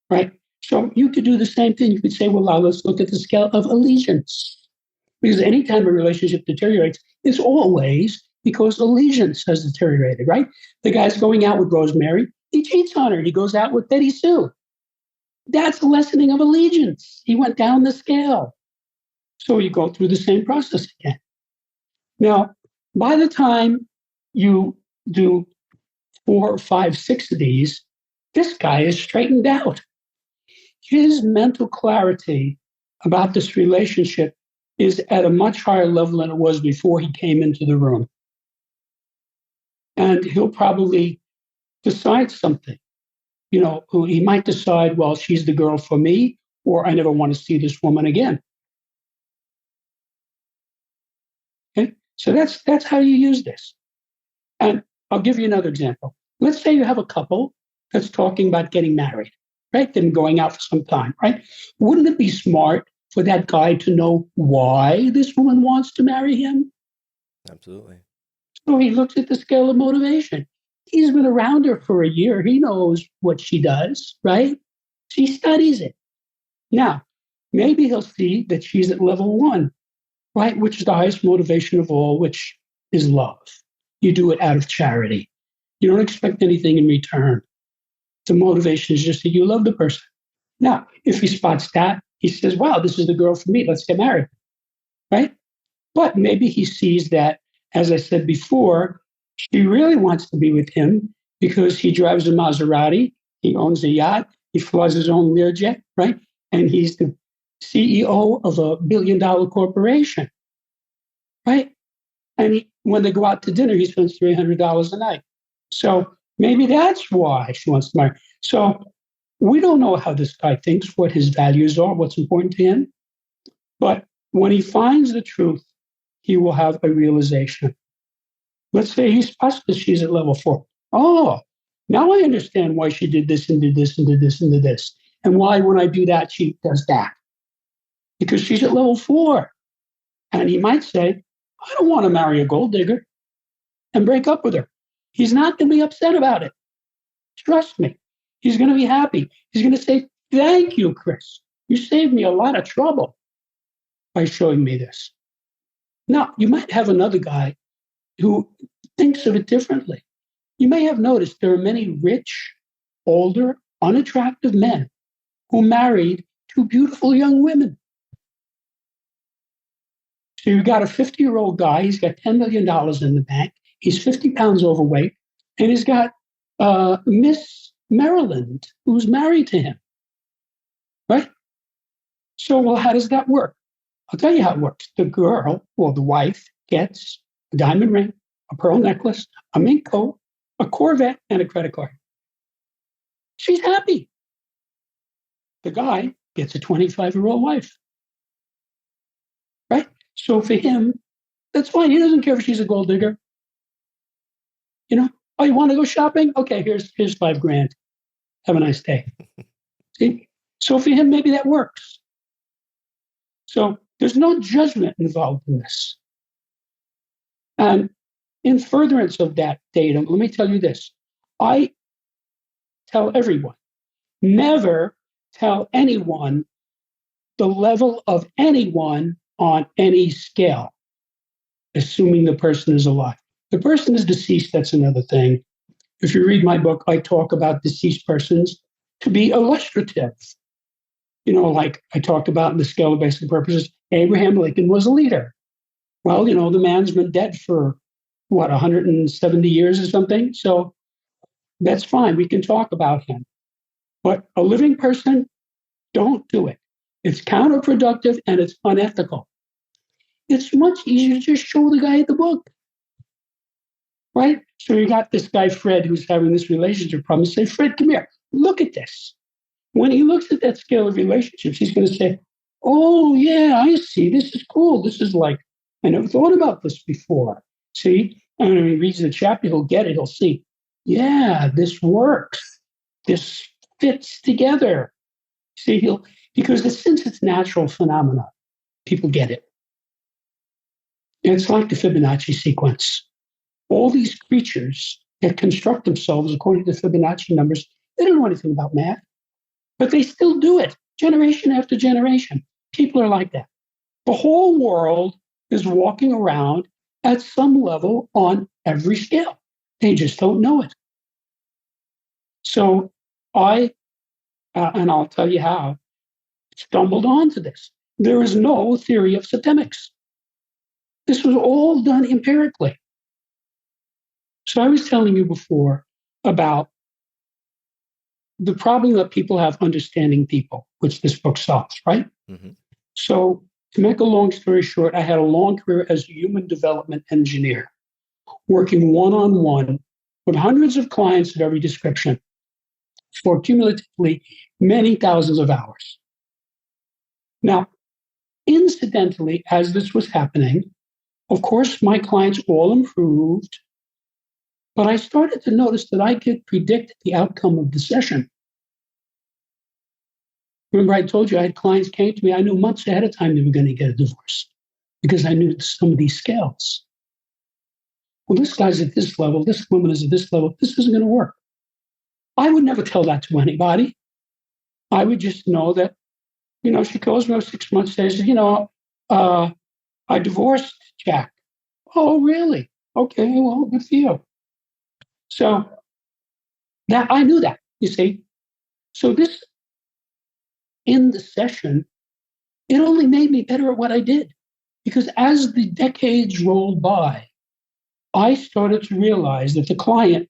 right? So you could do the same thing. You could say, well, now let's look at the scale of allegiance. Because anytime a relationship deteriorates, it's always because allegiance has deteriorated, right? The guy's going out with Rosemary, he cheats on her. He goes out with Betty Sue. That's a lessening of allegiance. He went down the scale. So you go through the same process again. Now, by the time you do 4, 5, 6 of these, this guy is straightened out. His mental clarity about this relationship is at a much higher level than it was before he came into the room. And he'll probably decide something. He might decide, well, she's the girl for me, or I never want to see this woman again. Okay? So that's how you use this. And I'll give you another example. Let's say you have a couple that's talking about getting married, right? Then going out for some time, right? Wouldn't it be smart for that guy to know why this woman wants to marry him? Absolutely. So he looks at the scale of motivation. He's been around her for a year. He knows what she does, right? She studies it. Now, maybe he'll see that she's at level 1, right? Which is the highest motivation of all, which is love. You do it out of charity. You don't expect anything in return. The motivation is just that you love the person. Now, if he spots that, he says, wow, this is the girl for me. Let's get married, right? But maybe he sees that, as I said before, she really wants to be with him because he drives a Maserati, he owns a yacht, he flies his own Learjet, right? And he's the CEO of a billion-dollar corporation, right? And when they go out to dinner, he spends $300 a night. So maybe that's why she wants to marry. So we don't know how this guy thinks, what his values are, what's important to him. But when he finds the truth, he will have a realization. Let's say he's spots that she's at level 4. Oh, now I understand why she did this and did this and did this and did this. And why, when I do that, she does that. Because she's at level 4. And he might say, I don't want to marry a gold digger and break up with her. He's not going to be upset about it. Trust me. He's going to be happy. He's going to say, thank you, Chris. You saved me a lot of trouble by showing me this. Now, you might have another guy who thinks of it differently. You may have noticed there are many rich, older, unattractive men who married 2 beautiful young women. So you've got a 50-year-old guy, he's got $10 million in the bank, he's 50 pounds overweight, and he's got Miss Maryland, who's married to him, right? So, well, how does that work? I'll tell you how it works. The girl, or the wife, gets a diamond ring, a pearl necklace, a mink coat, a Corvette, and a credit card. She's happy. The guy gets a 25-year-old wife, right? So for him, that's fine. He doesn't care if she's a gold digger. You know, oh, you want to go shopping? Okay, here's $5,000. Have a nice day. See? So for him, maybe that works. So there's no judgment involved in this. And in furtherance of that datum, let me tell you this. I tell everyone, never tell anyone the level of anyone on any scale, assuming the person is alive. The person is deceased, that's another thing. If you read my book, I talk about deceased persons to be illustrative. You know, like I talked about in the scale of basic purposes, Abraham Lincoln was a leader. Well, you know, the man's been dead for what, 170 years or something. So that's fine. We can talk about him. But a living person, don't do it. It's counterproductive and it's unethical. It's much easier to just show the guy the book, right? So you got this guy, Fred, who's having this relationship problem. You say, Fred, come here. Look at this. When he looks at that scale of relationships, he's going to say, oh, yeah, I see. This is cool. This is like, I never thought about this before. See? And when he reads the chapter, he'll get it. He'll see, yeah, this works. This fits together. See, because since it's natural phenomena, people get it. And it's like the Fibonacci sequence. All these creatures that construct themselves according to the Fibonacci numbers, they don't know anything about math, but they still do it generation after generation. People are like that. The whole world is walking around at some level on every scale. They just don't know it. So and I'll tell you how, stumbled onto this. There is no theory of septemics. This was all done empirically. So I was telling you before about the problem that people have understanding people, which this book solves, right? Mm-hmm. So to make a long story short, I had a long career as a human development engineer, working one-on-one with hundreds of clients of every description for cumulatively many thousands of hours. Now, incidentally, as this was happening, of course, my clients all improved, but I started to notice that I could predict the outcome of the session. Remember, I told you I had clients came to me, I knew months ahead of time they were going to get a divorce because I knew some of these scales. Well, this guy's at this level, this woman is at this level, this isn't going to work. I would never tell that to anybody. I would just know that, you know, she calls me 6 months, says, you know, I divorced Jack. Oh, really? Okay, well, good for you. So that I knew that, you see. So this, in the session, it only made me better at what I did. Because as the decades rolled by, I started to realize that the client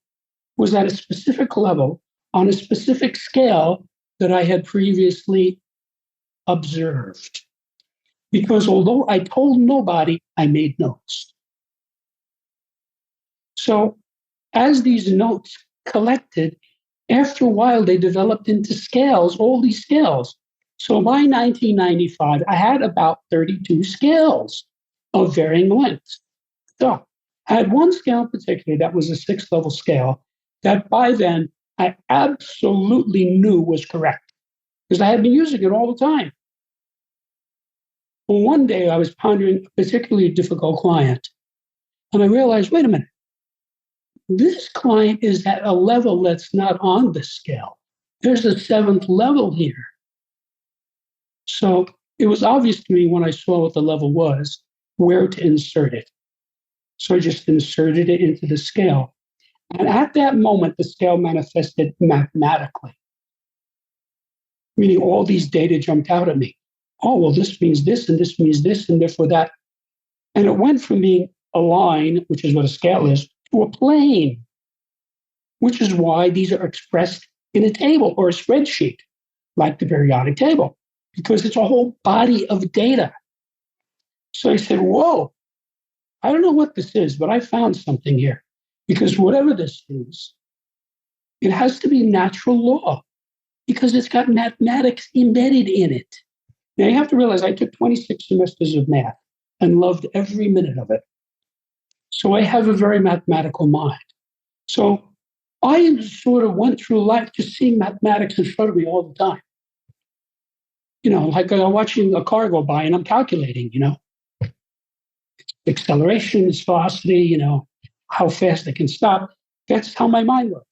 was at a specific level on a specific scale that I had previously observed. Because although I told nobody, I made notes. So as these notes collected, after a while, they developed into scales, all these scales. So by 1995, I had about 32 scales of varying lengths. So I had one scale in particular that was a 6-level scale that by then I absolutely knew was correct because I had been using it all the time. Well, one day I was pondering a particularly difficult client, and I realized, wait a minute, this client is at a level that's not on the scale. There's a 7th level here. So it was obvious to me when I saw what the level was, where to insert it. So I just inserted it into the scale. And at that moment, the scale manifested mathematically, meaning all these data jumped out at me. Oh, well, this means this, and this means this, and therefore that. And it went from being a line, which is what a scale is, to a plane. which is why these are expressed in a table or a spreadsheet, like the periodic table, because it's a whole body of data. So I said, whoa, I don't know what this is, but I found something here. Because whatever this is, it has to be natural law because it's got mathematics embedded in it. Now you have to realize I took 26 semesters of math and loved every minute of it. So I have a very mathematical mind. So I sort of went through life just seeing mathematics in front of me all the time. Like I'm watching a car go by and I'm calculating, acceleration, its velocity, how fast it can stop. That's how my mind works.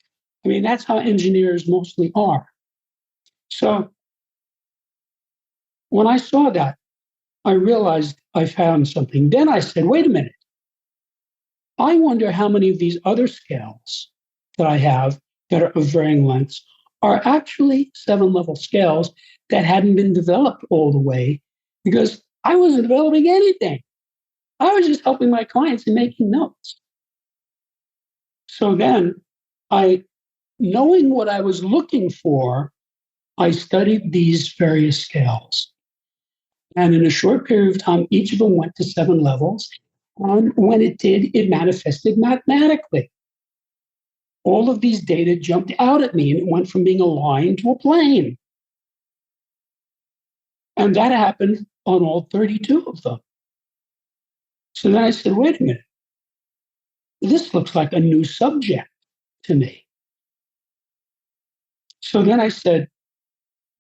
I mean, that's how engineers mostly are. So when I saw that, I realized I found something. Then I said, wait a minute. I wonder how many of these other scales that I have that are of varying lengths are actually 7-level scales that hadn't been developed all the way because I wasn't developing anything. I was just helping my clients and making notes. So then knowing what I was looking for, I studied these various scales. And in a short period of time, each of them went to 7 levels. And when it did, it manifested mathematically. All of these data jumped out at me and it went from being a line to a plane. And that happened on all 32 of them. So then I said, wait a minute. This looks like a new subject to me. So then I said,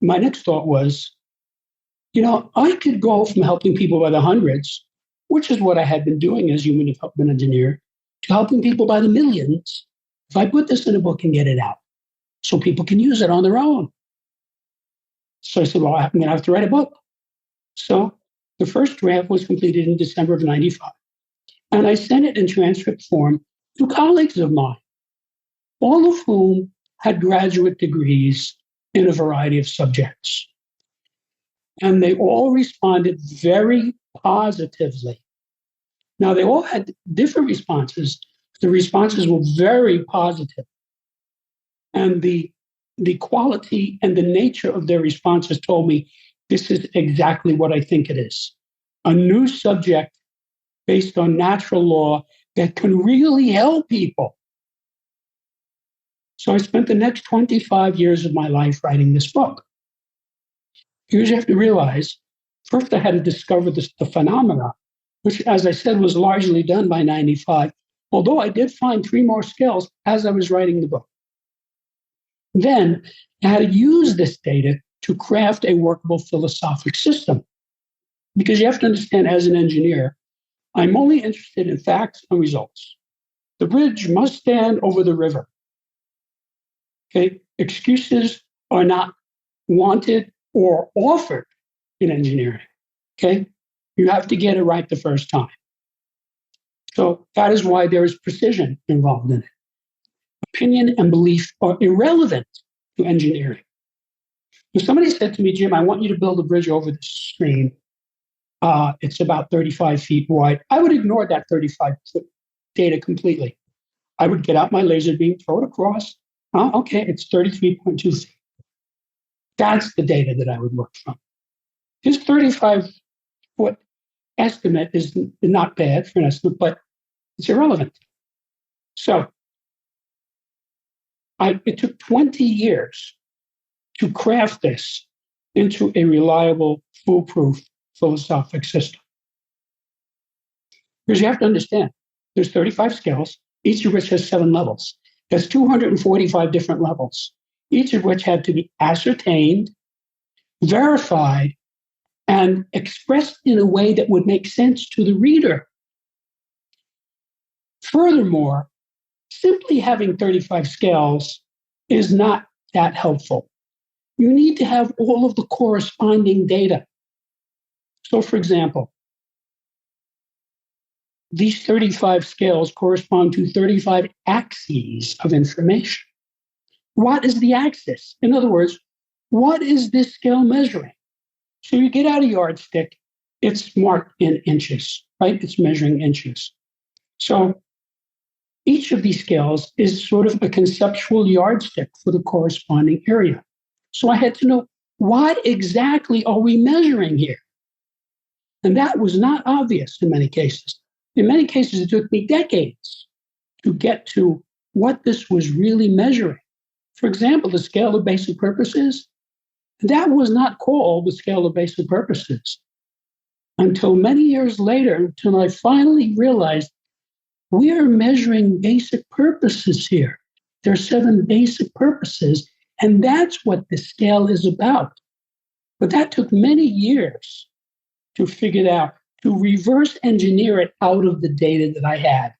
my next thought was, I could go from helping people by the hundreds, which is what I had been doing as human development engineer, to helping people by the millions if I put this in a book and get it out so people can use it on their own. So I said, well, I'm going to have to write a book. So the first draft was completed in December of 95. And I sent it in transcript form to colleagues of mine, all of whom had graduate degrees in a variety of subjects. And they all responded very positively. Now, they all had different responses. The responses were very positive. And the quality and the nature of their responses told me this is exactly what I think it is. A new subject based on natural law that can really help people. So I spent the next 25 years of my life writing this book. Because you have to realize, first I had to discover the phenomena, which, as I said, was largely done by 95, although I did find 3 more scales as I was writing the book. Then I had to use this data to craft a workable philosophic system. Because you have to understand, as an engineer, I'm only interested in facts and results. The bridge must stand over the river. Okay? Excuses are not wanted or offered in engineering. Okay? You have to get it right the first time. So that is why there is precision involved in it. Opinion and belief are irrelevant to engineering. If somebody said to me, Jim, I want you to build a bridge over the stream, it's about 35 feet wide, I would ignore that 35-foot data completely. I would get out my laser beam, throw it across. Oh, okay, it's 33.2 feet. That's the data that I would work from. His 35-foot estimate is not bad for an estimate, but it's irrelevant. So it took 20 years to craft this into a reliable, foolproof philosophic system. Because you have to understand, there's 35 scales, each of which has 7 levels. There's 245 different levels, each of which had to be ascertained, verified, and expressed in a way that would make sense to the reader. Furthermore, simply having 35 scales is not that helpful. You need to have all of the corresponding data. So, for example, these 35 scales correspond to 35 axes of information. What is the axis? In other words, what is this scale measuring? So you get out a yardstick, it's marked in inches, right? It's measuring inches. So each of these scales is sort of a conceptual yardstick for the corresponding area. So I had to know, what exactly are we measuring here? And that was not obvious in many cases. In many cases, it took me decades to get to what this was really measuring. For example, the scale of basic purposes, that was not called the scale of basic purposes until many years later, until I finally realized we are measuring basic purposes here. There are 7 basic purposes, and that's what the scale is about. But that took many years to figure it out, to reverse engineer it out of the data that I had.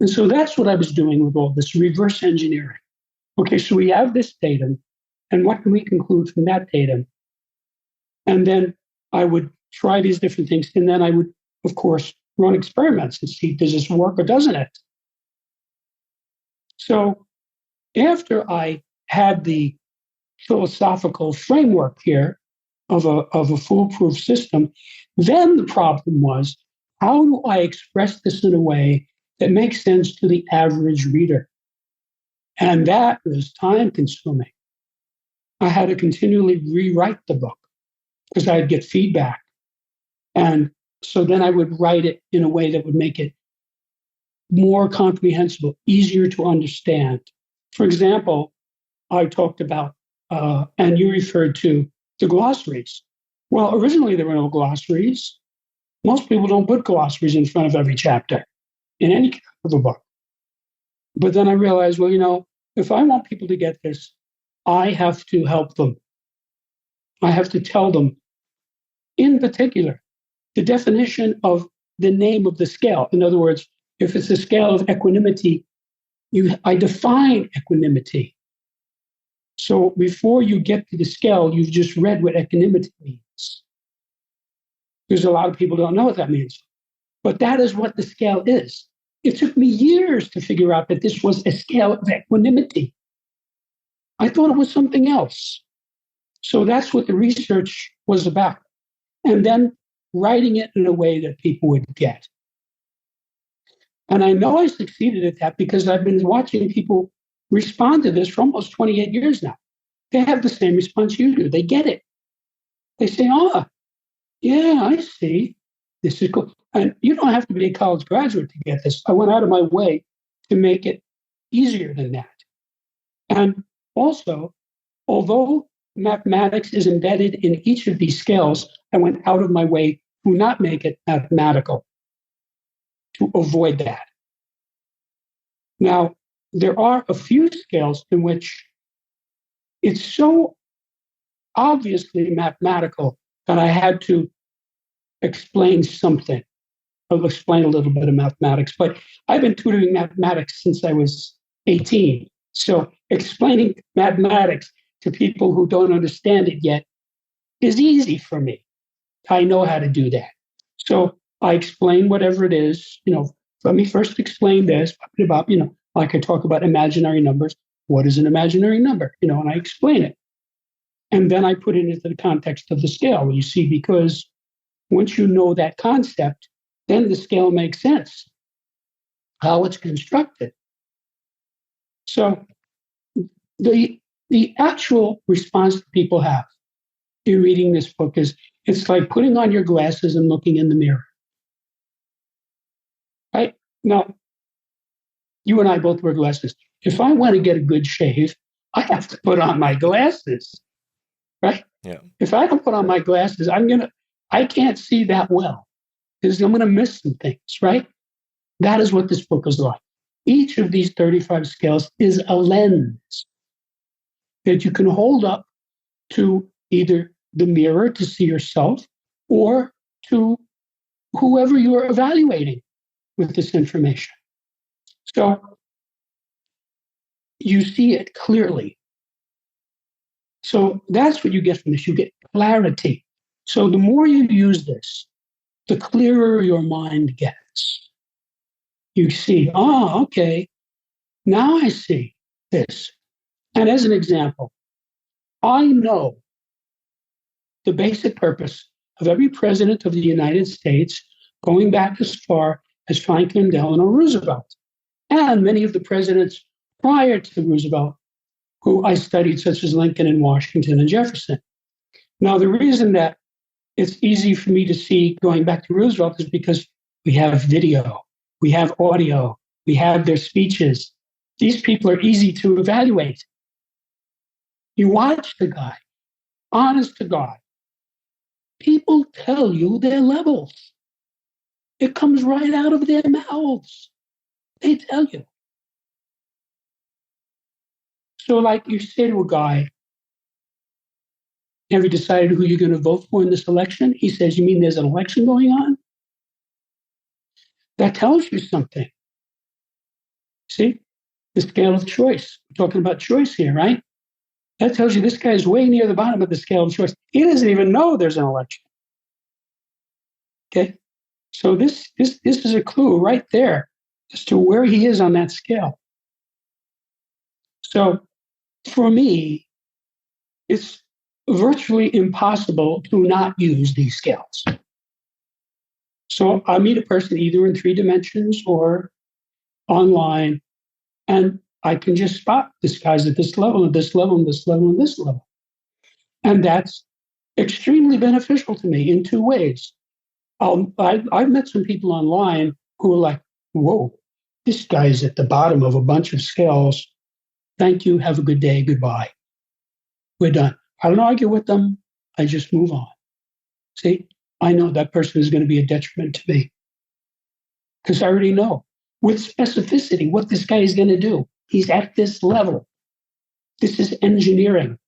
And so that's what I was doing with all this reverse engineering. Okay, so we have this data, and what can we conclude from that data? And then I would try these different things, and then I would, of course, run experiments and see, does this work or doesn't it? So after I had the philosophical framework here of a foolproof system, then the problem was, how do I express this in a way that makes sense to the average reader? And that was time consuming. I had to continually rewrite the book because I'd get feedback. And so then I would write it in a way that would make it more comprehensible, easier to understand. For example, I talked about, and you referred to the glossaries. Well, originally there were no glossaries. Most people don't put glossaries in front of every chapter in any kind of a book. But then I realized, well, if I want people to get this, I have to help them. I have to tell them, in particular, the definition of the name of the scale. In other words, if it's a scale of equanimity, I define equanimity. So before you get to the scale, you've just read what equanimity means. Because a lot of people don't know what that means. But that is what the scale is. It took me years to figure out that this was a scale of equanimity. I thought it was something else. So that's what the research was about. And then writing it in a way that people would get. And I know I succeeded at that because I've been watching people respond to this for almost 28 years now. They have the same response you do. They get it. They say, oh, yeah, I see. This is cool. And you don't have to be a college graduate to get this. I went out of my way to make it easier than that. And also, although mathematics is embedded in each of these scales, I went out of my way to not make it mathematical, to avoid that. Now, there are a few scales in which it's so obviously mathematical that I had to explain something. I'll explain a little bit of mathematics, but I've been tutoring mathematics since I was 18. So explaining mathematics to people who don't understand it yet is easy for me. I know how to do that. So I explain whatever it is, let me first explain this about, like I talk about imaginary numbers. What is an imaginary number? And I explain it. And then I put it into the context of the scale, you see, because once you know that concept, then the scale makes sense, how it's constructed. So the actual response that people have in reading this book is, it's like putting on your glasses and looking in the mirror. Right? Now, you and I both wear glasses. If I want to get a good shave, I have to put on my glasses, right? Yeah. If I don't put on my glasses, I can't see that well because I'm going to miss some things, right? That is what this book is like. Each of these 35 scales is a lens that you can hold up to either the mirror to see yourself or to whoever you're evaluating with this information. So you see it clearly. So that's what you get from this. You get clarity. So the more you use this, the clearer your mind gets. You see, okay, now I see this. And as an example, I know the basic purpose of every president of the United States, going back as far as Franklin Delano Roosevelt. and many of the presidents prior to Roosevelt, who I studied, such as Lincoln and Washington and Jefferson. Now, the reason that it's easy for me to see going back to Roosevelt is because we have video, we have audio, we have their speeches. These people are easy to evaluate. You watch the guy, honest to God, people tell you their levels. It comes right out of their mouths. They tell you. So, like you say to a guy, have you decided who you're going to vote for in this election? He says, you mean there's an election going on? That tells you something. See, the scale of choice. We're talking about choice here, right? That tells you this guy's way near the bottom of the scale of choice. He doesn't even know there's an election. Okay. So this is a clue right there as to where he is on that scale. So for me, it's virtually impossible to not use these scales. So I meet a person either in 3 dimensions or online, and I can just spot this guy's at this level, and this level, and this level, and this level. And that's extremely beneficial to me in 2 ways. I've met some people online who are like, whoa, this guy's at the bottom of a bunch of scales. Thank you. Have a good day. Goodbye. We're done. I don't argue with them. I just move on. See, I know that person is going to be a detriment to me because I already know with specificity what this guy is going to do. He's at this level. This is engineering.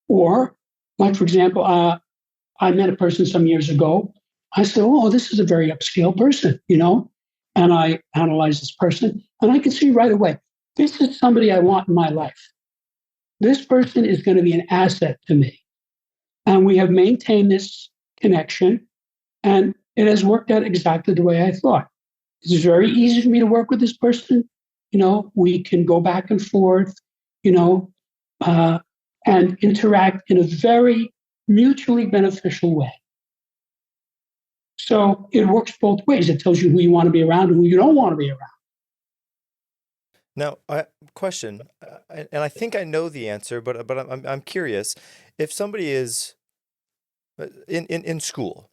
Or, like, for example, I met a person some years ago. I said, oh, this is a very upscale person, and I analyzed this person, and I could see right away, this is somebody I want in my life. This person is going to be an asset to me. And we have maintained this connection, and it has worked out exactly the way I thought. It's very easy for me to work with this person. We can go back and forth, and interact in a very mutually beneficial way. So it works both ways. It tells you who you want to be around and who you don't want to be around. Now, question, and I think I know the answer, but I'm curious. If somebody is in school,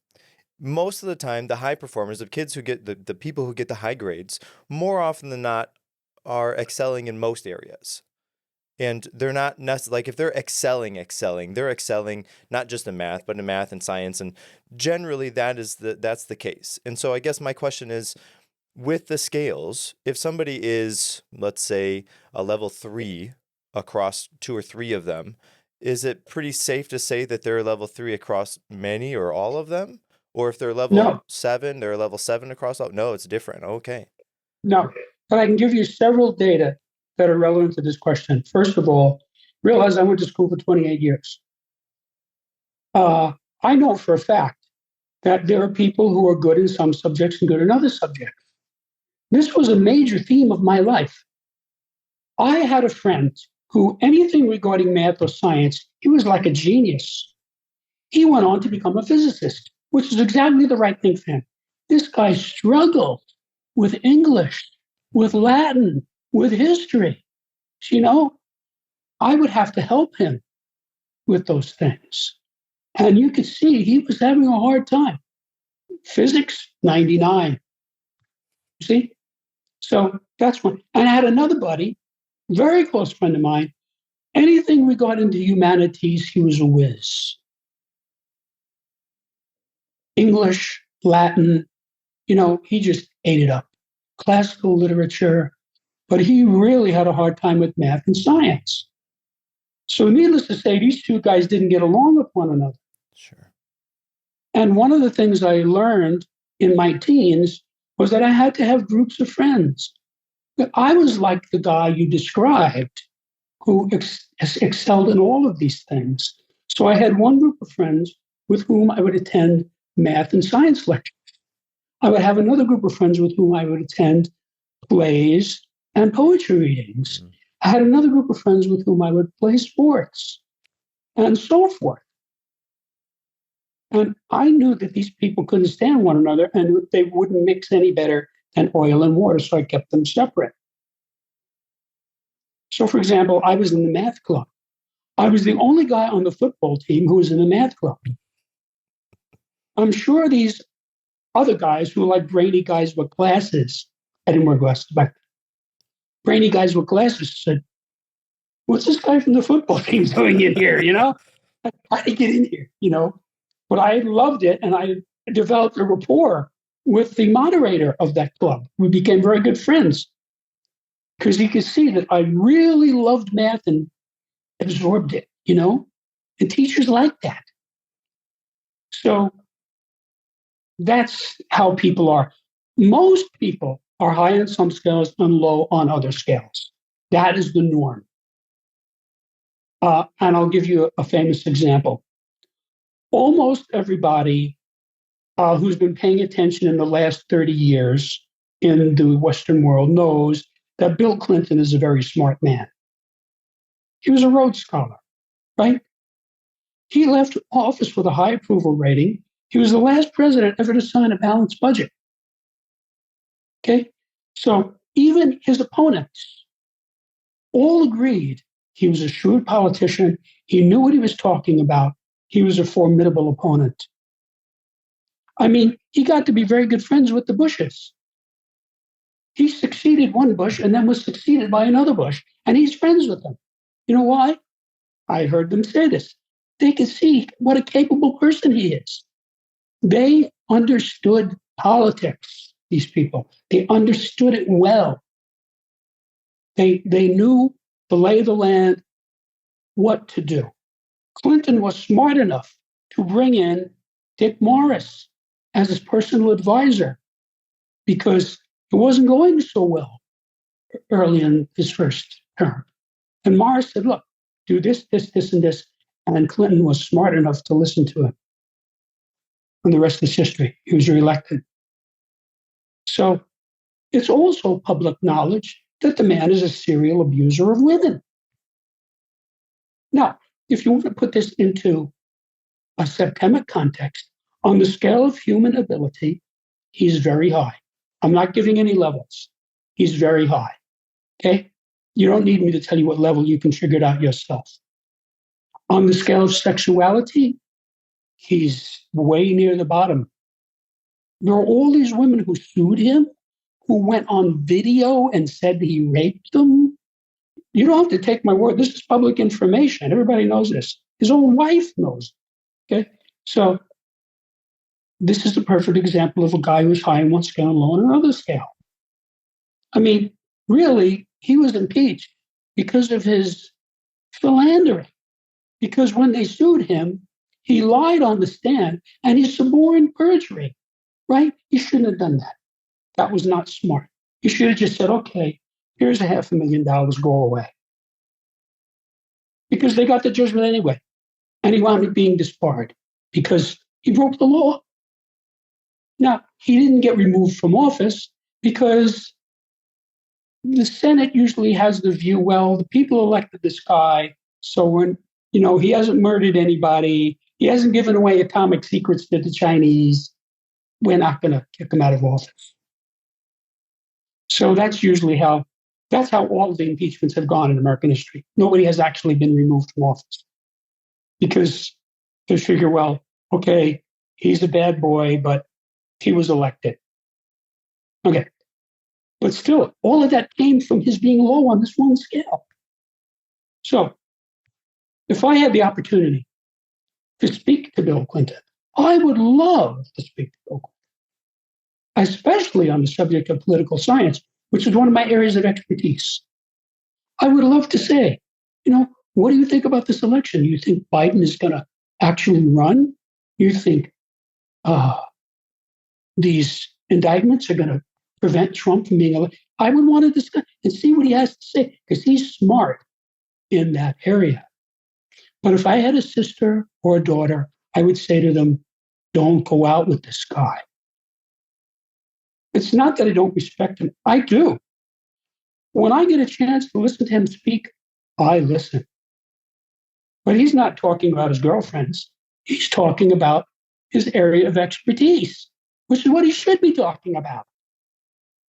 most of the time, the high performers, the kids who get the people who get the high grades, more often than not, are excelling in most areas. And they're not necessarily, like, if they're excelling, they're excelling not just in math, but in math and science. And generally that's the case. And so I guess my question is, with the scales, if somebody is, let's say, a level 3 across 2 or 3 of them, is it pretty safe to say that they're level 3 across many or all of them? Or if they're level No, 7, they're level 7 across all? No, it's different. Okay. no. But I can give you several data that are relevant to this question. First of all, realize I went to school for 28 years. I know for a fact that there are people who are good in some subjects and good in other subjects. This was a major theme of my life. I had a friend who, anything regarding math or science, he was like a genius. He went on to become a physicist, which is exactly the right thing for him. This guy struggled with English, with Latin, with history. I would have to help him with those things. And you could see he was having a hard time. Physics, 99. See? So that's one. And I had another buddy, very close friend of mine. Anything regarding the humanities, he was a whiz. English, Latin, he just ate it up. Classical literature, but he really had a hard time with math and science. So needless to say, these 2 guys didn't get along with one another. Sure. And one of the things I learned in my teens was that I had to have groups of friends. That I was like the guy you described who excelled in all of these things. So I had one group of friends with whom I would attend math and science lectures. I would have another group of friends with whom I would attend plays and poetry readings. Mm-hmm. I had another group of friends with whom I would play sports and so forth. And I knew that these people couldn't stand one another and they wouldn't mix any better than oil and water, so I kept them separate. So, for example, I was in the math club. I was the only guy on the football team who was in the math club. I'm sure these other guys who were like brainy guys with glasses, I didn't wear glasses, but brainy guys with glasses said, "What's this guy from the football team doing in here?" How did he get in here? But I loved it, and I developed a rapport with the moderator of that club. We became very good friends because he could see that I really loved math and absorbed it. And teachers like that. So that's how people are. Most people are high on some scales and low on other scales. That is the norm. And I'll give you a famous example. Almost everybody who's been paying attention in the last 30 years in the Western world knows that Bill Clinton is a very smart man. He was a Rhodes Scholar, right? He left office with a high approval rating. He was the last president ever to sign a balanced budget. Okay? So even his opponents all agreed he was a shrewd politician. He knew what he was talking about. He was a formidable opponent. I mean, he got to be very good friends with the Bushes. He succeeded one Bush and then was succeeded by another Bush, and he's friends with them. You know why? I heard them say this. They could see what a capable person he is. They understood politics, these people. They understood it well. They knew the lay of the land, what to do. Clinton was smart enough to bring in Dick Morris as his personal advisor because it wasn't going so well early in his first term. And Morris said, look, do this, this, this, and this. And Clinton was smart enough to listen to him. And the rest is history. He was reelected. So it's also public knowledge that the man is a serial abuser of women. Now, if you want to put this into a septemic context, on the scale of human ability, he's very high. I'm not giving any levels. He's very high. Okay? You don't need me to tell you what level. You can figure it out yourself. On the scale of sexuality, he's way near the bottom. There are all these women who sued him, who went on video and said he raped them. You don't have to take my word. This is public information. Everybody knows this. His own wife knows. Okay? So this is the perfect example of a guy who's high on one scale and low on another scale. I mean, really, he was impeached because of his philandering. Because when they sued him, he lied on the stand and he suborned perjury, right? He shouldn't have done that. That was not smart. He should have just said, okay, here's $500,000, go away. Because they got the judgment anyway. And he wound up being disbarred because he broke the law. Now, he didn't get removed from office because the Senate usually has the view, well, the people elected this guy, so when he hasn't murdered anybody, he hasn't given away atomic secrets to the Chinese, we're not going to kick him out of office. So that's how all of the impeachments have gone in American history. Nobody has actually been removed from office because they figure, well, okay, he's a bad boy, but he was elected. Okay. But still, all of that came from his being low on this one scale. So if I had the opportunity to speak to Bill Clinton, I would love to speak to Bill Clinton, especially on the subject of political science, which is one of my areas of expertise. I would love to say, what do you think about this election? You think Biden is going to actually run? You think these indictments are going to prevent Trump from being elected? I would want to discuss and see what he has to say because he's smart in that area. But if I had a sister or a daughter, I would say to them, don't go out with this guy. It's not that I don't respect him. I do. When I get a chance to listen to him speak, I listen. But he's not talking about his girlfriends. He's talking about his area of expertise, which is what he should be talking about.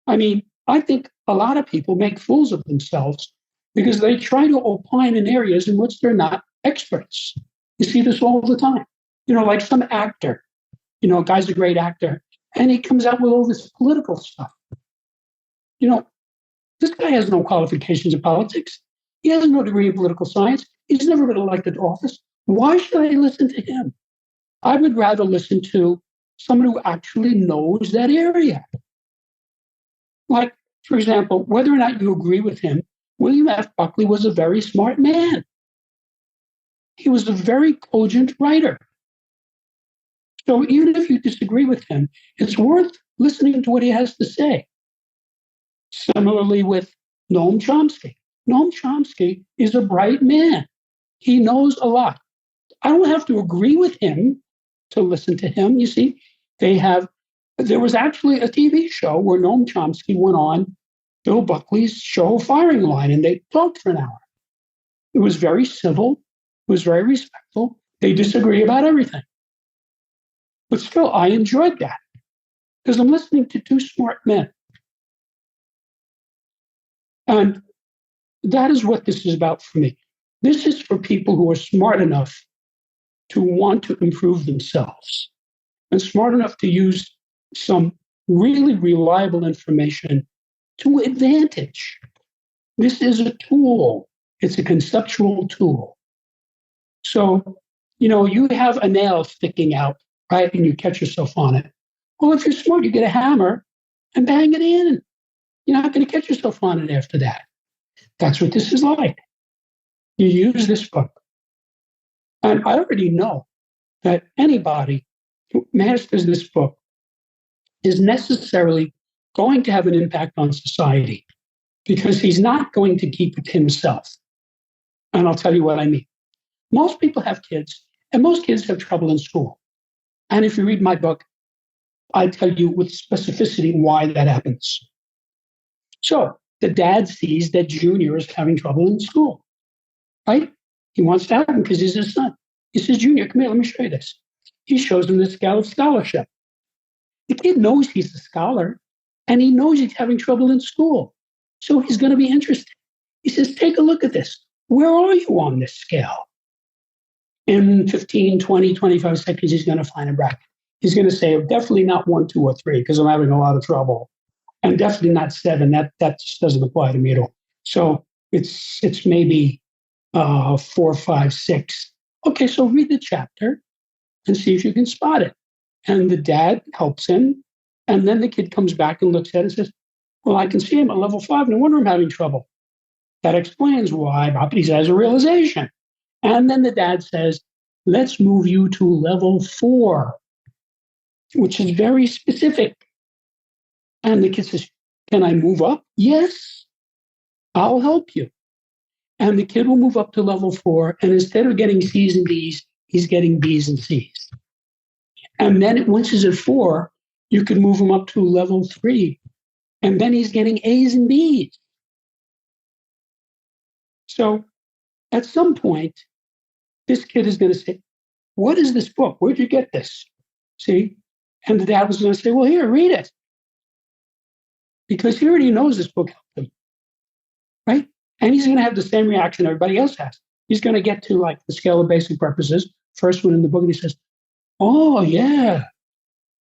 I mean, I think a lot of people make fools of themselves because they try to opine in areas in which they're not experts. You see this all the time. Like some actor, a guy's a great actor, and he comes out with all this political stuff. You know, this guy has no qualifications in politics. He has no degree in political science. He's never been elected to office. Why should I listen to him? I would rather listen to someone who actually knows that area. Like, for example, whether or not you agree with him, William F. Buckley was a very smart man. He was a very cogent writer. So even if you disagree with him, it's worth listening to what he has to say. Similarly with Noam Chomsky. Noam Chomsky is a bright man. He knows a lot. I don't have to agree with him to listen to him. You see, there was actually a TV show where Noam Chomsky went on Bill Buckley's show Firing Line, and they talked for an hour. It was very civil. It was very respectful. They disagree about everything. But still, I enjoyed that because I'm listening to two smart men. And that is what this is about for me. This is for people who are smart enough to want to improve themselves and smart enough to use some really reliable information to advantage. This is a tool. It's a conceptual tool. So, you have a nail sticking out, right? And you catch yourself on it. Well, if you're smart, you get a hammer and bang it in. You're not going to catch yourself on it after that. That's what this is like. You use this book. And I already know that anybody who masters this book is necessarily going to have an impact on society because he's not going to keep it to himself. And I'll tell you what I mean. Most people have kids, and most kids have trouble in school. And if you read my book, I tell you with specificity why that happens. So the dad sees that Junior is having trouble in school, right? He wants to help him because he's his son. He says, Junior, come here, let me show you this. He shows him the scale of scholarship. The kid knows he's a scholar, and he knows he's having trouble in school. So he's going to be interested. He says, take a look at this. Where are you on this scale? In 15, 20, 25 seconds, he's going to find a bracket. He's going to say, definitely not 1, 2, or 3, because I'm having a lot of trouble. And definitely not 7. That just doesn't apply to me at all. So it's maybe 4, 5, 6. Okay, so read the chapter and see if you can spot it. And the dad helps him. And then the kid comes back and looks at it and says, well, I can see him at level 5. No wonder I'm having trouble. That explains why Baptiste has a realization. And then the dad says, let's move you to level 4, which is very specific. And the kid says, can I move up? Yes, I'll help you. And the kid will move up to level 4. And instead of getting C's and D's, he's getting B's and C's. And then once he's at 4, you can move him up to level 3. And then he's getting A's and B's. So at some point, this kid is going to say, what is this book? Where'd you get this? See? And the dad was going to say, well, here, read it. Because he already knows this book helped him. Right? And he's going to have the same reaction everybody else has. He's going to get to like the scale of basic purposes, first one in the book, and he says, oh, yeah,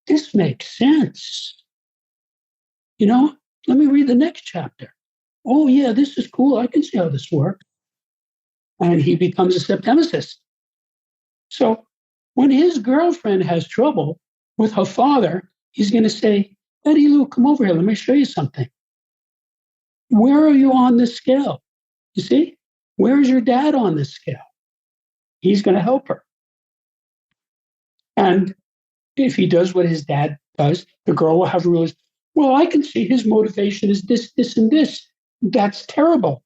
this makes sense. Let me read the next chapter. Oh, yeah, this is cool. I can see how this works. And he becomes a septemicist. So when his girlfriend has trouble with her father, he's going to say, Betty Lou, come over here. Let me show you something. Where are you on this scale? You see? Where's your dad on this scale? He's going to help her. And if he does what his dad does, the girl will have realized, well, I can see his motivation is this, this, and this. That's terrible.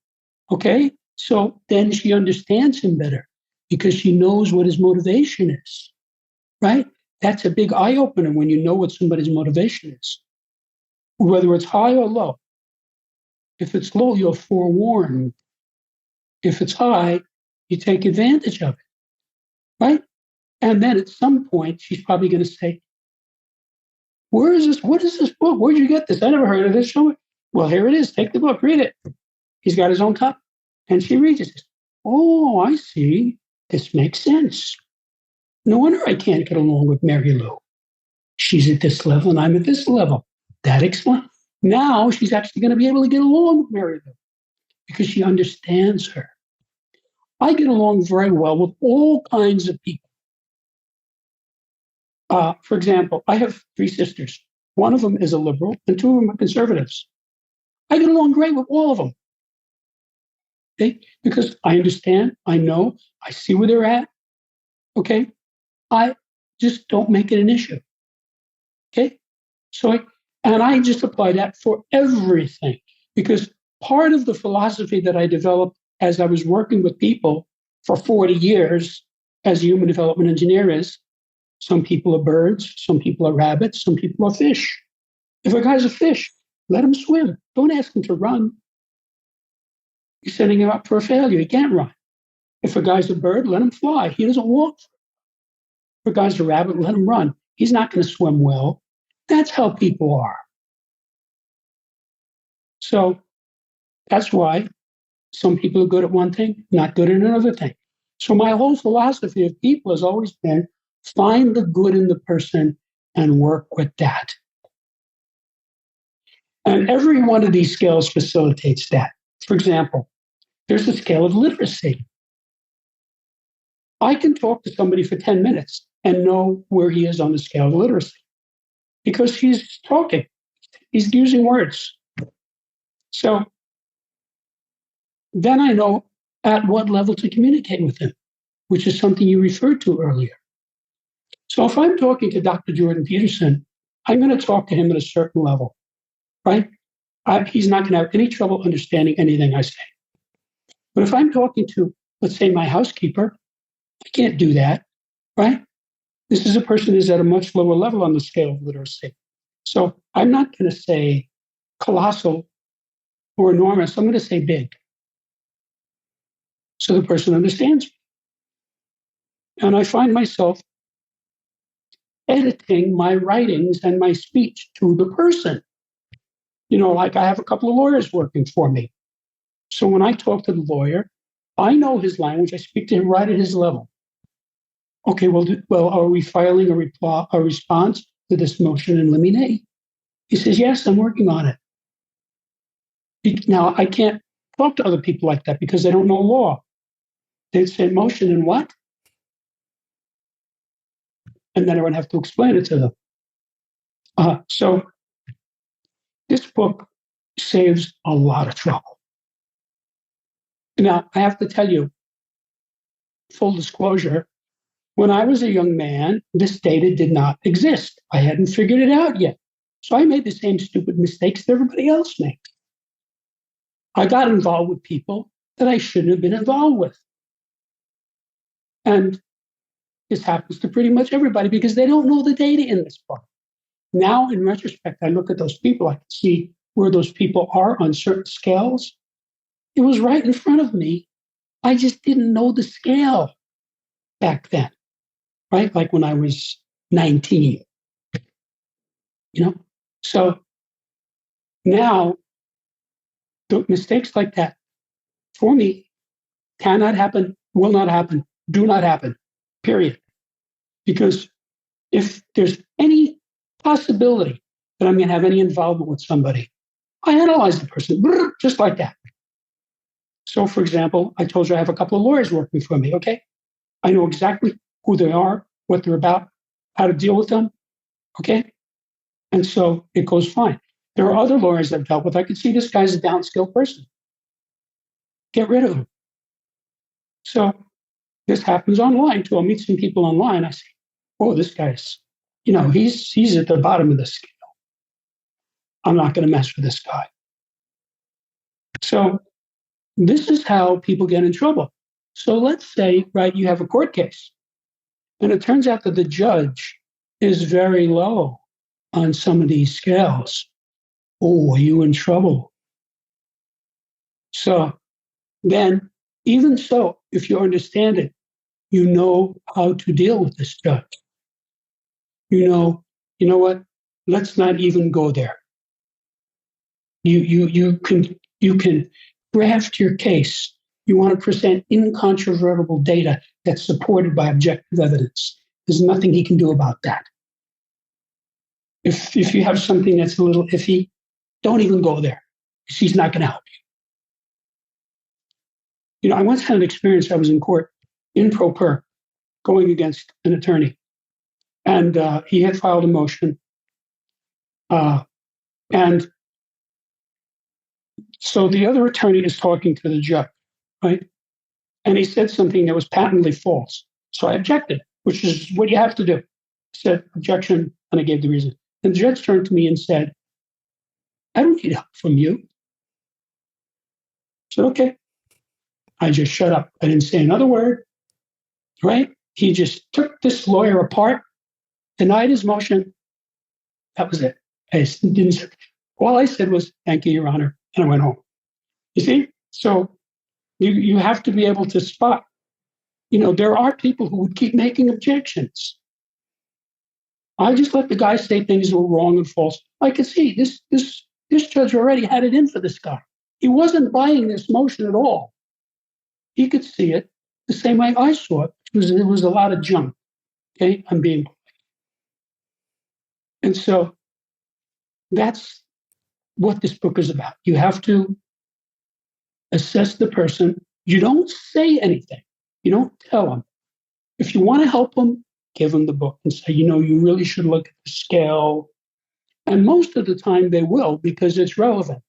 Okay? So then she understands him better because she knows what his motivation is. Right? That's a big eye opener when you know what somebody's motivation is, whether it's high or low. If it's low, you're forewarned. If it's high, you take advantage of it. Right? And then at some point, she's probably going to say, Where is this? What is this book? Where'd you get this? I never heard of this. Show me. Well, here it is. Take the book, read it. He's got his own cup. And she reads it. Oh, I see. This makes sense. No wonder I can't get along with Mary Lou. She's at this level and I'm at this level. That explains. Now she's actually going to be able to get along with Mary Lou because she understands her. I get along very well with all kinds of people. For example, I have three sisters. One of them is a liberal and two of them are conservatives. I get along great with all of them. Because I understand, I know, I see where they're at. Okay. I just don't make it an issue. Okay. And I just apply that for everything because part of the philosophy that I developed as I was working with people for 40 years as a human development engineer is some people are birds, some people are rabbits, some people are fish. If a guy's a fish, let him swim. Don't ask him to run. You're setting him up for a failure. He can't run. If a guy's a bird, let him fly. He doesn't walk. If a guy's a rabbit, let him run. He's not going to swim well. That's how people are. So that's why some people are good at one thing, not good at another thing. So my whole philosophy of people has always been find the good in the person and work with that. And every one of these scales facilitates that. For example, there's a scale of literacy. I can talk to somebody for 10 minutes and know where he is on the scale of literacy because he's talking, he's using words. So then I know at what level to communicate with him, which is something you referred to earlier. So if I'm talking to Dr. Jordan Peterson, I'm going to talk to him at a certain level, right? He's not going to have any trouble understanding anything I say. But if I'm talking to, let's say, my housekeeper, I can't do that, right? This is a person who's at a much lower level on the scale of literacy. So I'm not going to say colossal or enormous. I'm going to say big. So the person understands me. And I find myself editing my writings and my speech to the person. Like I have a couple of lawyers working for me. So when I talk to the lawyer, I know his language. I speak to him right at his level. Okay, well, are we filing a response to this motion in limine? He says, yes, I'm working on it. Now, I can't talk to other people like that because they don't know law. They'd say motion and what? And then I would have to explain it to them. So this book saves a lot of trouble. Now, I have to tell you, full disclosure, when I was a young man, this data did not exist. I hadn't figured it out yet. So I made the same stupid mistakes that everybody else makes. I got involved with people that I shouldn't have been involved with. And this happens to pretty much everybody because they don't know the data in this book. Now, in retrospect, I look at those people, I can see where those people are on certain scales. It was right in front of me. I just didn't know the scale back then, right? Like when I was 19, So now, the mistakes like that, for me, cannot happen, will not happen, do not happen, period. Because if there's any possibility that I'm going to have any involvement with somebody, I analyze the person just like that. So, for example, I told you I have a couple of lawyers working for me, okay? I know exactly who they are, what they're about, how to deal with them, okay? And so it goes fine. There are other lawyers I've dealt with. I can see this guy's a downskill person. Get rid of him. So this happens online too. I'll meet some people online. I say, oh, this guy's, he's at the bottom of the scale. I'm not going to mess with this guy. So this is how people get in trouble. So let's say, right, you have a court case, and it turns out that the judge is very low on some of these scales. Oh, are you in trouble? So then, even so, if you understand it, you know how to deal with this judge. You know what? let's not even go there. You can craft your case. You want to present incontrovertible data that's supported by objective evidence. There's nothing he can do about that. If you have something that's a little iffy, don't even go there. He's not going to help you. I once had an experience. I was in court in pro per, going against an attorney, and he had filed a motion, and so the other attorney is talking to the judge, right? And he said something that was patently false. So I objected, which is what you have to do. I said, objection, and I gave the reason. And the judge turned to me and said, I don't need help from you. I said, okay. I just shut up. I didn't say another word, right? He just took this lawyer apart, denied his motion. That was it. All I said was, thank you, Your Honor, and I went home. You see? So you have to be able to spot. There are people who would keep making objections. I just let the guy say things that were wrong and false. I could see this judge already had it in for this guy. He wasn't buying this motion at all. He could see it the same way I saw it. It was a lot of junk. Okay, I'm being, and so that's what this book is about. You have to assess the person. You don't say anything. You don't tell them. If you want to help them, give them the book and say, you really should look at the scale. And most of the time they will, because it's relevant.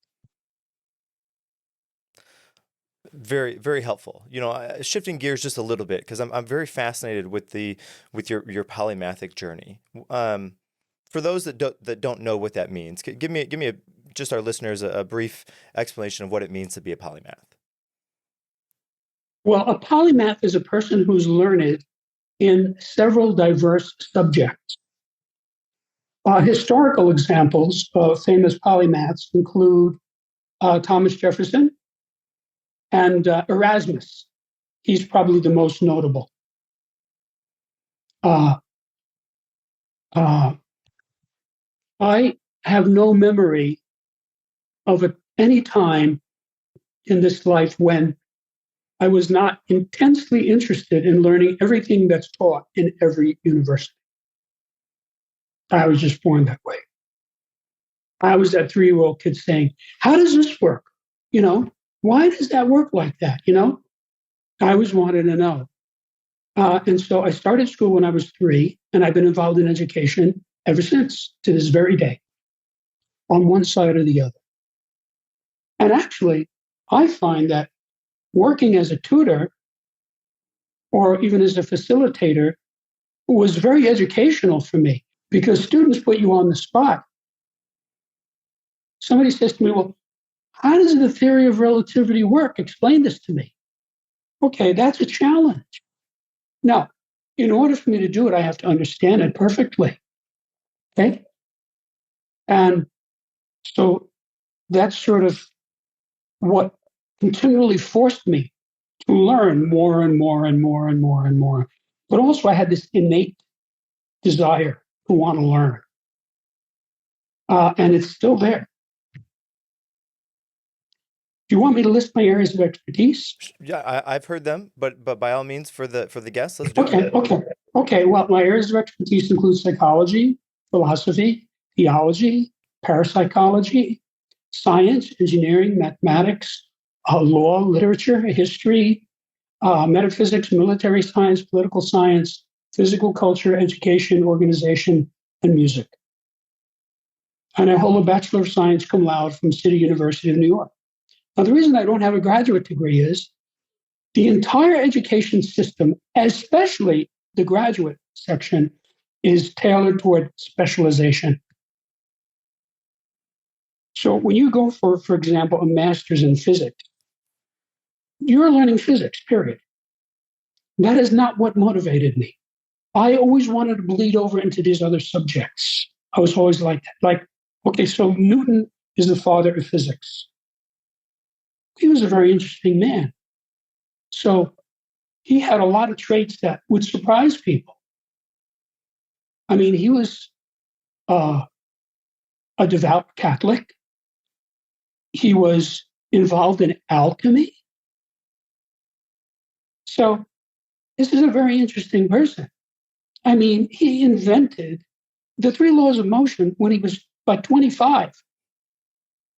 Very, very helpful. Shifting gears just a little bit because I'm very fascinated with your polymathic journey. For those that don't know what that means, give me just our listeners a brief explanation of what it means to be a polymath. Well, a polymath is a person who's learned in several diverse subjects. Historical examples of famous polymaths include Thomas Jefferson and Erasmus. He's probably the most notable. I have no memory of any time in this life when I was not intensely interested in learning everything that's taught in every university. I was just born that way. I was that 3-year-old kid saying, how does this work? Why does that work like that? I always wanted to know. And so I started school when I was 3, and I've been involved in education ever since, to this very day, on one side or the other. And actually, I find that working as a tutor or even as a facilitator was very educational for me, because students put you on the spot. Somebody says to me, well, how does the theory of relativity work? Explain this to me. Okay, that's a challenge. Now, in order for me to do it, I have to understand it perfectly. Okay? And so that's sort of what continually forced me to learn more and more and more and more and more. But also I had this innate desire to want to learn. And it's still there. Do you want me to list my areas of expertise? Yeah, I've heard them, but by all means, for the guests, let's do it. Okay. Well, my areas of expertise include psychology, philosophy, theology, parapsychology, science, engineering, mathematics, law, literature, history, metaphysics, military science, political science, physical culture, education, organization, and music. And I hold a Bachelor of Science cum laude from City University of New York. Now, the reason I don't have a graduate degree is the entire education system, especially the graduate section, is tailored toward specialization. So when you go for example, a master's in physics, you're learning physics, period. That is not what motivated me. I always wanted to bleed over into these other subjects. I was always like that. Okay, so Newton is the father of physics. He was a very interesting man. So he had a lot of traits that would surprise people. I mean, he was a devout Catholic. He was involved in alchemy. So this is a very interesting person. I mean, he invented the three laws of motion when he was like 25.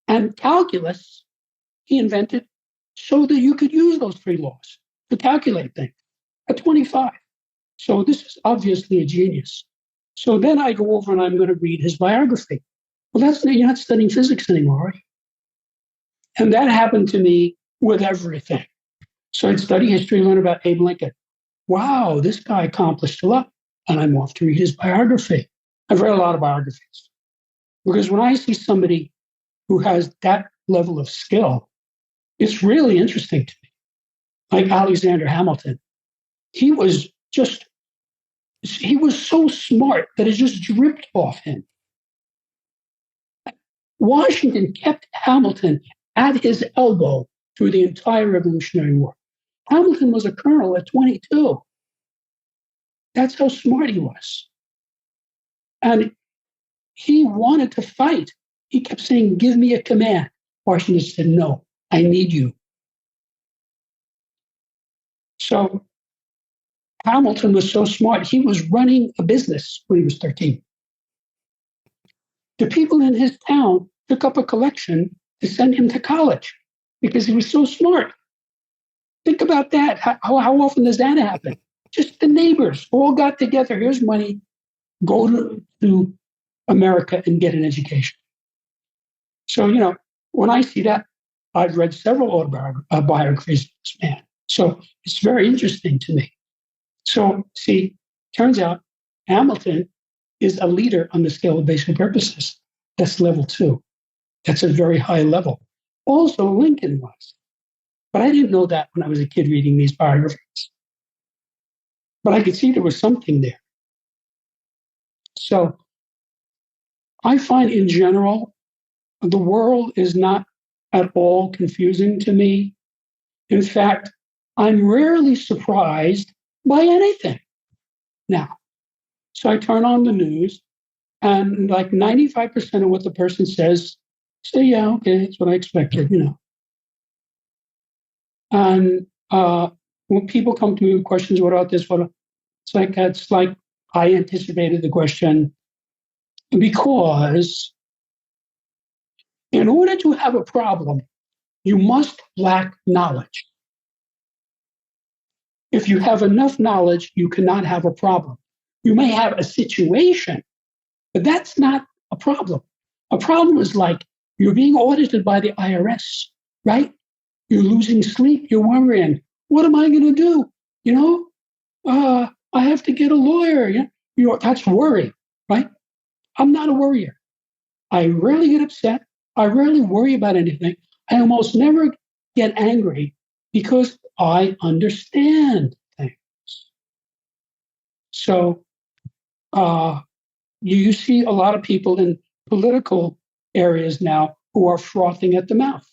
And calculus, he invented so that you could use those three laws to calculate things at 25. So this is obviously a genius. So then I go over and I'm going to read his biography. Well, you're not studying physics anymore, are you? And that happened to me with everything. So I'd study history, learn about Abe Lincoln. Wow, this guy accomplished a lot. And I'm off to read his biography. I've read a lot of biographies because when I see somebody who has that level of skill, it's really interesting to me. Like Alexander Hamilton, he was so smart that it just dripped off him. Washington kept Hamilton at his elbow through the entire Revolutionary War. Hamilton was a colonel at 22. That's how smart he was. And he wanted to fight. He kept saying, "Give me a command." Washington said, "No, I need you." So Hamilton was so smart, he was running a business when he was 13. The people in his town took up a collection to send him to college because he was so smart. Think about that. How often does that happen? Just the neighbors all got together. Here's money. Go to America and get an education. So, when I see that, I've read several biographies of this man. So it's very interesting to me. So, see, turns out Hamilton is a leader on the scale of basic purposes. That's level 2. That's a very high level. Also, Lincoln was. But I didn't know that when I was a kid reading these biographies. But I could see there was something there. So I find in general, the world is not at all confusing to me. In fact, I'm rarely surprised by anything now. So I turn on the news, and like 95% of what the person says, say, yeah, okay, that's what I expected, And when people come to me with questions, what about this? It's like I anticipated the question because in order to have a problem, you must lack knowledge. If you have enough knowledge, you cannot have a problem. You may have a situation, but that's not a problem. A problem is like you're being audited by the IRS, right? You're losing sleep. You're worrying. What am I going to do? I have to get a lawyer. That's worry, right? I'm not a worrier. I rarely get upset. I rarely worry about anything. I almost never get angry because I understand things. So you see a lot of people in political areas now who are frothing at the mouth.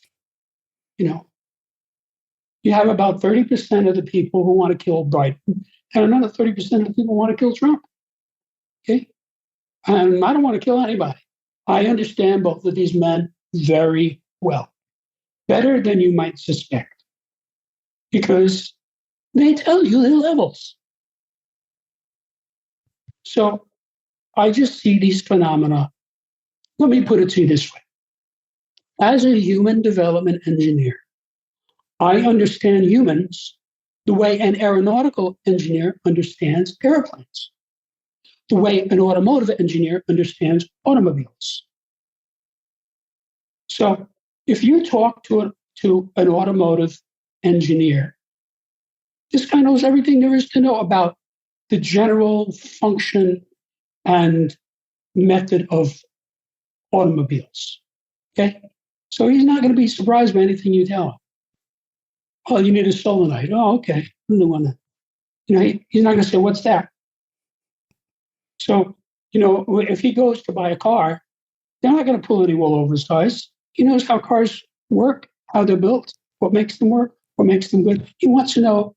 You have about 30% of the people who want to kill Biden, and another 30% of the people who want to kill Trump. Okay? And I don't want to kill anybody. I understand both of these men very well, better than you might suspect, because they tell you their levels. So I just see these phenomena. Let me put it to you this way. As a human development engineer, I understand humans the way an aeronautical engineer understands airplanes, the way an automotive engineer understands automobiles. So if you talk to an automotive engineer, this guy knows everything there is to know about the general function and method of automobiles. Okay? So he's not going to be surprised by anything you tell him. Oh, you need a solenoid. Oh, okay. I'm the one that, he's not going to say, what's that? So, if he goes to buy a car, they're not going to pull any wool over his eyes. He knows how cars work, how they're built, what makes them work, what makes them good. He wants to know,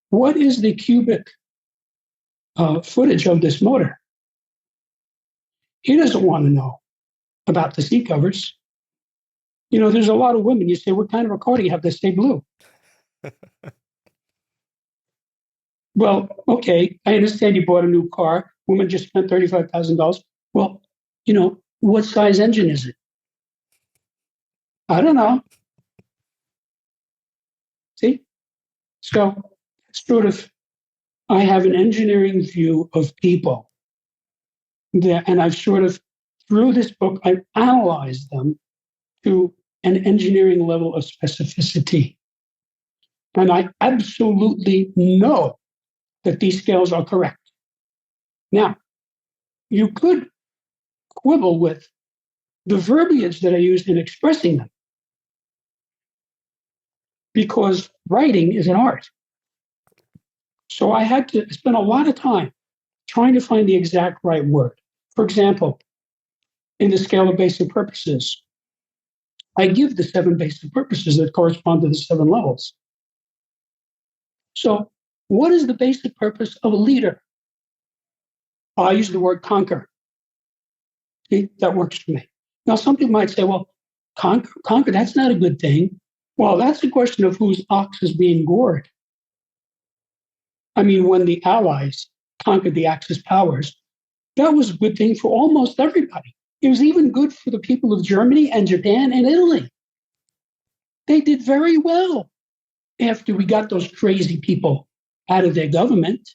what is the cubic footage of this motor? He doesn't want to know about the seat covers. There's a lot of women. You say, what kind of a car do you have? They say blue. Well, okay, I understand you bought a new car. Woman just spent $35,000. Well, what size engine is it? I don't know. See? So, sort of, I have an engineering view of people and I've sort of, through this book, I've analyzed them to an engineering level of specificity. And I absolutely know that these scales are correct. Now, you could quibble with the verbiage that I used in expressing them, because writing is an art. So I had to spend a lot of time trying to find the exact right word. For example, in the scale of basic purposes, I give the 7 basic purposes that correspond to the 7 levels. So, what is the basic purpose of a leader? I use the word conquer. See, that works for me. Now, some people might say, well, conquer, that's not a good thing. Well, that's a question of whose ox is being gored. I mean, when the Allies conquered the Axis powers, that was a good thing for almost everybody. It was even good for the people of Germany and Japan and Italy. They did very well after we got those crazy people out of their government,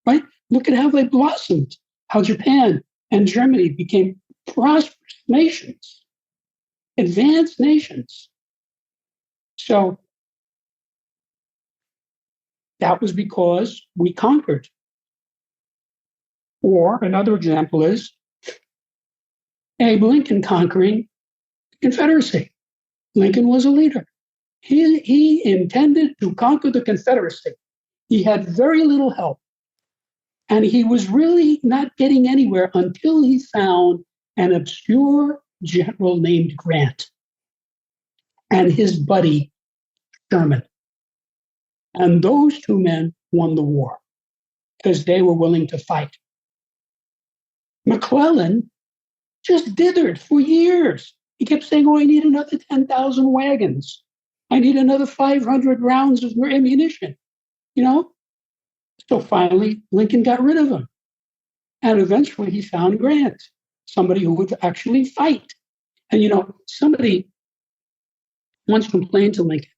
right? Look at how they blossomed, how Japan and Germany became prosperous nations, advanced nations. So that was because we conquered. Or another example is Abe Lincoln conquering the Confederacy. Lincoln was a leader. He intended to conquer the Confederacy. He had very little help. And he was really not getting anywhere until he found an obscure general named Grant and his buddy Sherman. And those 2 men won the war because they were willing to fight. McClellan just dithered for years. He kept saying, I need another 10,000 wagons. I need another 500 rounds of ammunition. So finally, Lincoln got rid of him. And eventually he found Grant, somebody who would actually fight. And, somebody once complained to Lincoln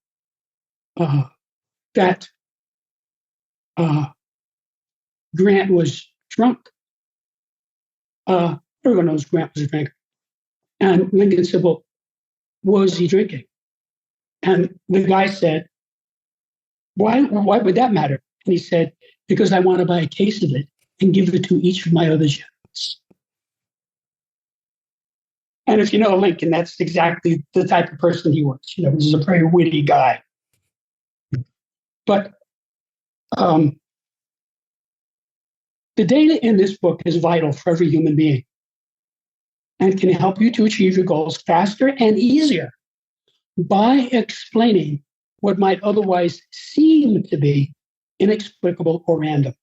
that Grant was drunk. Everyone knows Grant was a drinker. And Lincoln said, well, what was he drinking? And the guy said, why would that matter? And he said, because I want to buy a case of it and give it to each of my other generals. And if you know Lincoln, that's exactly the type of person he was. He was a very witty guy. But the data in this book is vital for every human being and can help you to achieve your goals faster and easier by explaining what might otherwise seem to be inexplicable or random.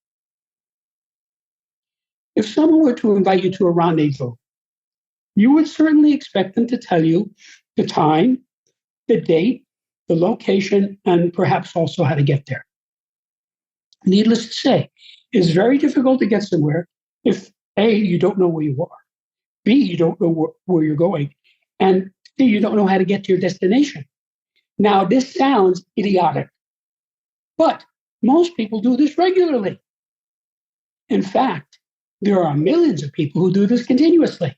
If someone were to invite you to a rendezvous, you would certainly expect them to tell you the time, the date, the location, and perhaps also how to get there. Needless to say, it's very difficult to get somewhere if A, you don't know where you are, B, you don't know where you're going, and C, you don't know how to get to your destination. Now, this sounds idiotic, but most people do this regularly. In fact, there are millions of people who do this continuously.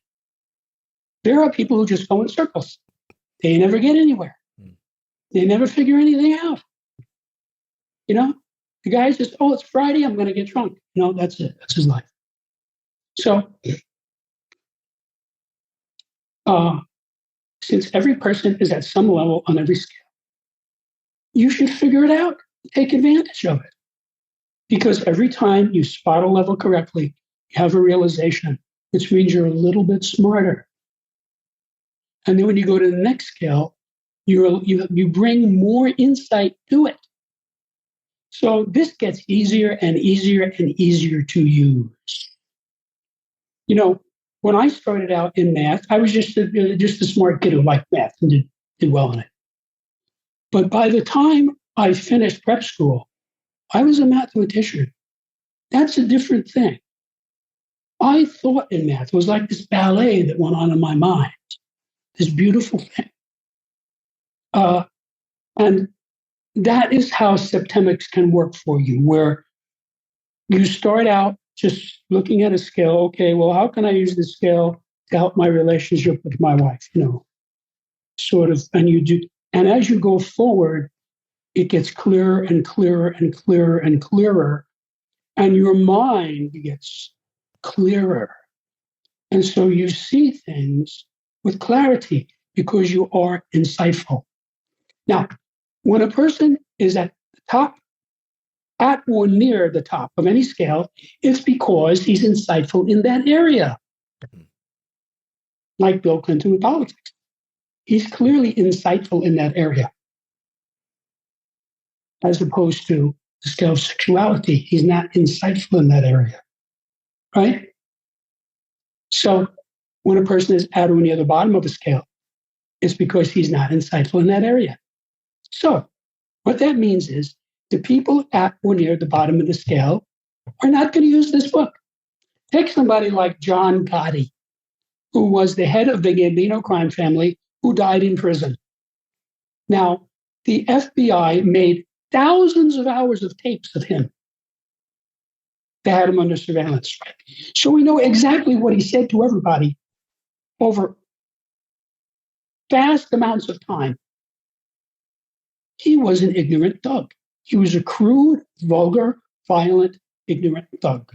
There are people who just go in circles. They never get anywhere. They never figure anything out. The guy says, it's Friday, I'm going to get drunk. That's it. That's his life. So, since every person is at some level on every scale, you should figure it out, take advantage of it. Because every time you spot a level correctly, you have a realization, which means you're a little bit smarter. And then when you go to the next scale, you bring more insight to it. So this gets easier and easier and easier to use. when I started out in math, I was just a smart kid who liked math and did well in it. But by the time I finished prep school, I was a mathematician. That's a different thing. I thought in math. It was like this ballet that went on in my mind, this beautiful thing. And that is how Septemics can work for you, where you start out just looking at a scale. Okay, well, how can I use this scale to help my relationship with my wife? Sort of, and you do. And as you go forward, it gets clearer and clearer and clearer and clearer, and your mind gets clearer. And so you see things with clarity because you are insightful. Now, when a person is at the top, at or near the top of any scale, it's because he's insightful in that area. Like Bill Clinton with politics. He's clearly insightful in that area. As opposed to the scale of sexuality, he's not insightful in that area. Right? So when a person is at or near the bottom of the scale, it's because he's not insightful in that area. So what that means is the people at or near the bottom of the scale are not going to use this book. Take somebody like John Gotti, who was the head of the Gambino crime family, who died in prison. Now, the FBI made thousands of hours of tapes of him. They had him under surveillance. So we know exactly what he said to everybody over vast amounts of time. He was an ignorant thug. He was a crude, vulgar, violent, ignorant thug.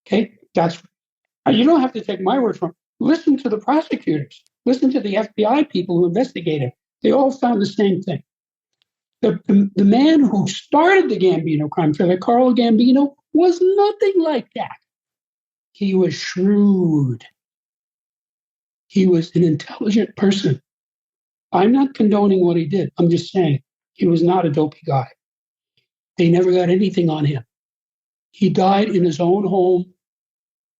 Okay? You don't have to take my word for it. Listen to the prosecutors. Listen to the FBI people who investigated. They all found the same thing. The man who started the Gambino crime family, Carlo Gambino, was nothing like that. He was shrewd. He was an intelligent person. I'm not condoning what he did. I'm just saying he was not a dopey guy. They never got anything on him. He died in his own home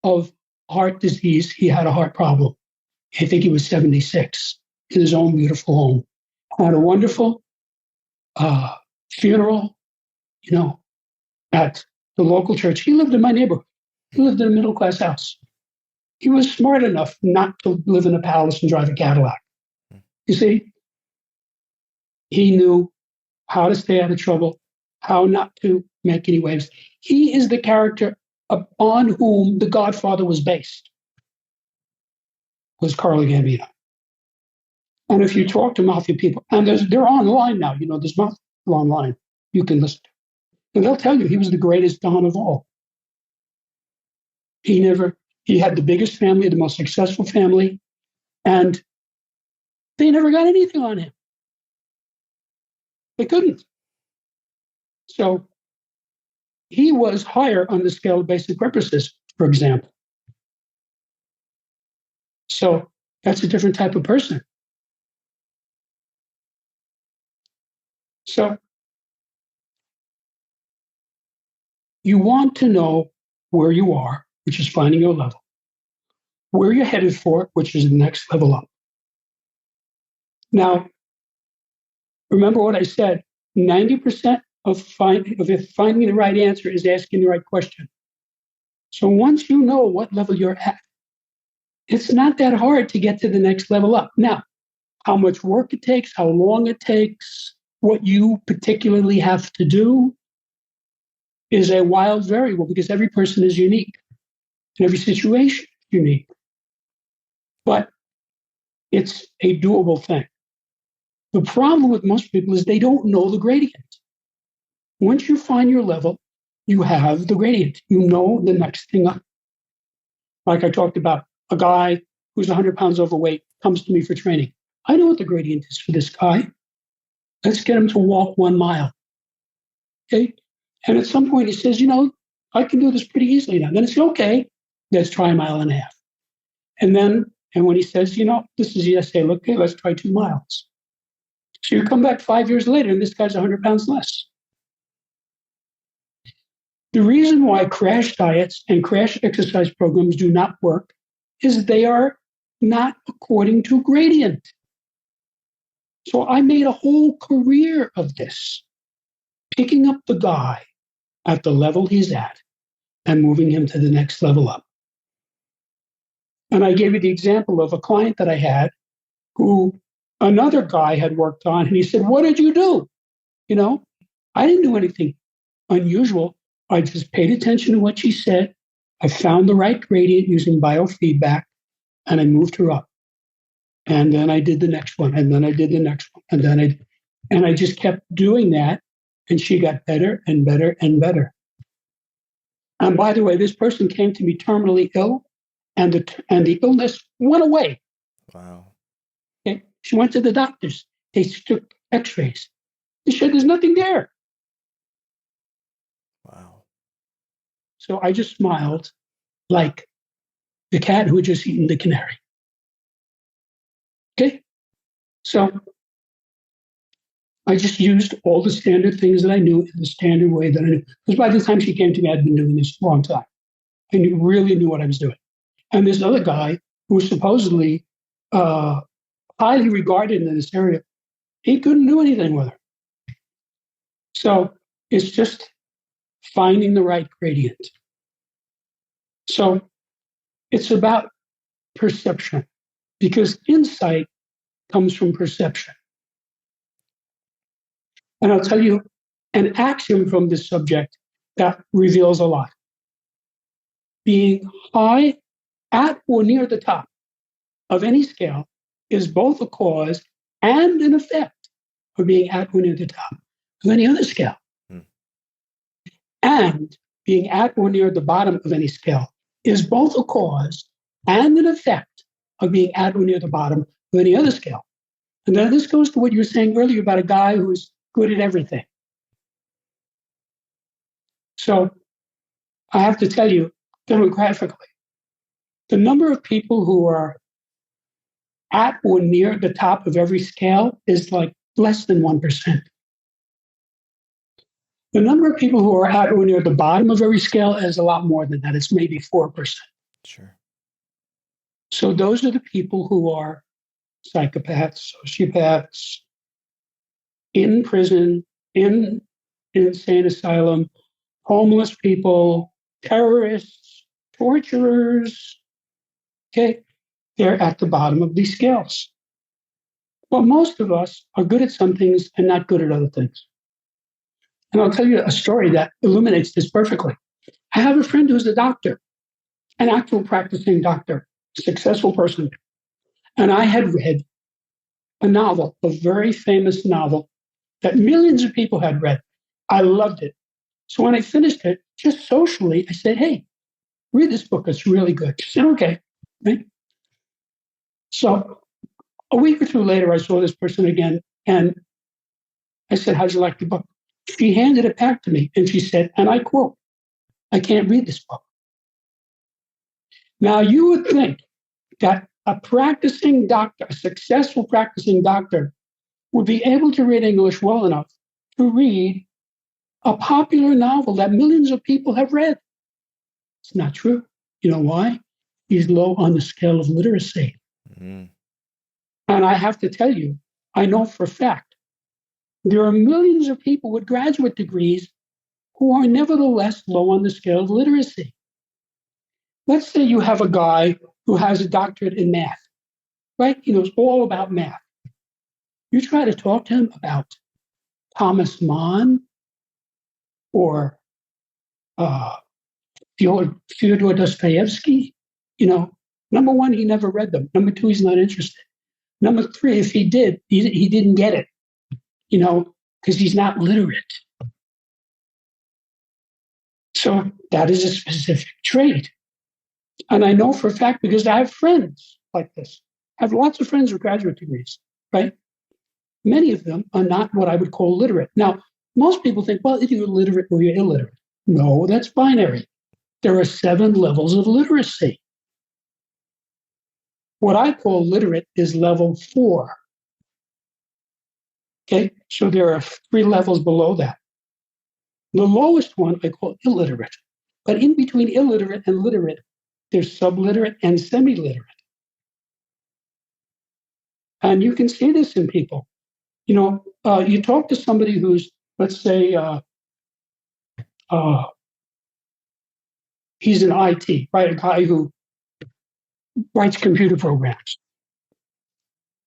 of heart disease. He had a heart problem. I think he was 76 in his own beautiful home. Had a wonderful funeral, at the local church. He lived in my neighborhood. He lived in a middle-class house. He was smart enough not to live in a palace and drive a Cadillac. You see, he knew how to stay out of trouble, how not to make any waves. He is the character upon whom The Godfather was based, was Carlo Gambino. And if you talk to mafia people, and they're online now, there's mafia online, you can listen to. And they'll tell you he was the greatest Don of all. He had the biggest family, the most successful family, and they never got anything on him. They couldn't. So he was higher on the scale of basic purposes, for example. So that's a different type of person. So you want to know where you are, which is finding your level, where you're headed for, which is the next level up. Now, remember what I said, 90% of finding the right answer is asking the right question. So once you know what level you're at, it's not that hard to get to the next level up. Now, how much work it takes, how long it takes, what you particularly have to do is a wild variable because every person is unique and every situation is unique. But it's a doable thing. The problem with most people is they don't know the gradient. Once you find your level, you have the gradient. You know the next thing up. Like I talked about, a guy who's 100 pounds overweight comes to me for training. I know what the gradient is for this guy. Let's get him to walk 1 mile. Okay? And at some point he says, I can do this pretty easily now. Then it's okay, let's try 1.5 miles. And when he says, this is easy, I say, okay, let's try 2 miles. So you come back 5 years later and this guy's 100 pounds less. The reason why crash diets and crash exercise programs do not work is they are not according to gradient. So I made a whole career of this, picking up the guy at the level he's at and moving him to the next level up. And I gave you the example of a client that I had who another guy had worked on, and he said, "What did you do?" You know, I didn't do anything unusual. I just paid attention to what she said. I found the right gradient using biofeedback, and I moved her up. And then I did the next one, and then I did the next one, and I just kept doing that, and she got better and better and better. And by the way, this person came to me terminally ill, and the illness went away. Wow. Okay? She went to the doctors. They took X-rays. They said there's nothing there. Wow. So I just smiled like the cat who had just eaten the canary. Okay? So I just used all the standard things that I knew in the standard way that I knew. Because by the time she came to me, I'd been doing this a long time. I really knew what I was doing. And this other guy who was supposedly highly regarded in this area, he couldn't do anything with her. So it's just finding the right gradient. So it's about perception, because insight comes from perception. And I'll tell you an axiom from this subject that reveals a lot. Being high at or near the top of any scale is both a cause and an effect of being at or near the top of any other scale. Hmm. And being at or near the bottom of any scale is both a cause and an effect of being at or near the bottom of any other scale. And then this goes to what you were saying earlier about a guy who's good at everything. So I have to tell you, demographically, the number of people who are at or near the top of every scale is like less than 1%. The number of people who are at or near the bottom of every scale is a lot more than that. It's maybe 4%. Sure. So those are the people who are psychopaths, sociopaths, in prison, in insane asylum, homeless people, terrorists, torturers. Okay, they're at the bottom of these scales. Well, most of us are good at some things and not good at other things. And I'll tell you a story that illuminates this perfectly. I have a friend who's a doctor, an actual practicing doctor, successful person. And I had read a novel, a very famous novel that millions of people had read. I loved it. So when I finished it, just socially, I said, "Hey, read this book. It's really good." She said, "Okay." Right? So a week or two later, I saw this person again, and I said, "How'd you like the book?" She handed it back to me, and she said, and I quote, "I can't read this book." Now, you would think that a practicing doctor, a successful practicing doctor, would be able to read English well enough to read a popular novel that millions of people have read. It's not true. You know why? He's low on the scale of literacy. Mm-hmm. And I have to tell you, I know for a fact, there are millions of people with graduate degrees who are nevertheless low on the scale of literacy. Let's say you have a guy who has a doctorate in math, right? He knows all about math. You try to talk to him about Thomas Mann or Fyodor Dostoevsky. Number one, he never read them. Number two, he's not interested. Number three, if he did, he didn't get it, because he's not literate. So that is a specific trait. And I know for a fact because I have friends like this. I have lots of friends with graduate degrees, right? Many of them are not what I would call literate. Now, most people think, well, either you're literate or you're illiterate. No, that's binary. There are 7 levels of literacy. What I call literate is level 4. Okay, so there are 3 levels below that. The lowest one I call illiterate. But in between illiterate and literate, They're subliterate and semi-literate. And you can see this in people. You talk to somebody who's, let's say, uh, he's in IT, right? A guy who writes computer programs,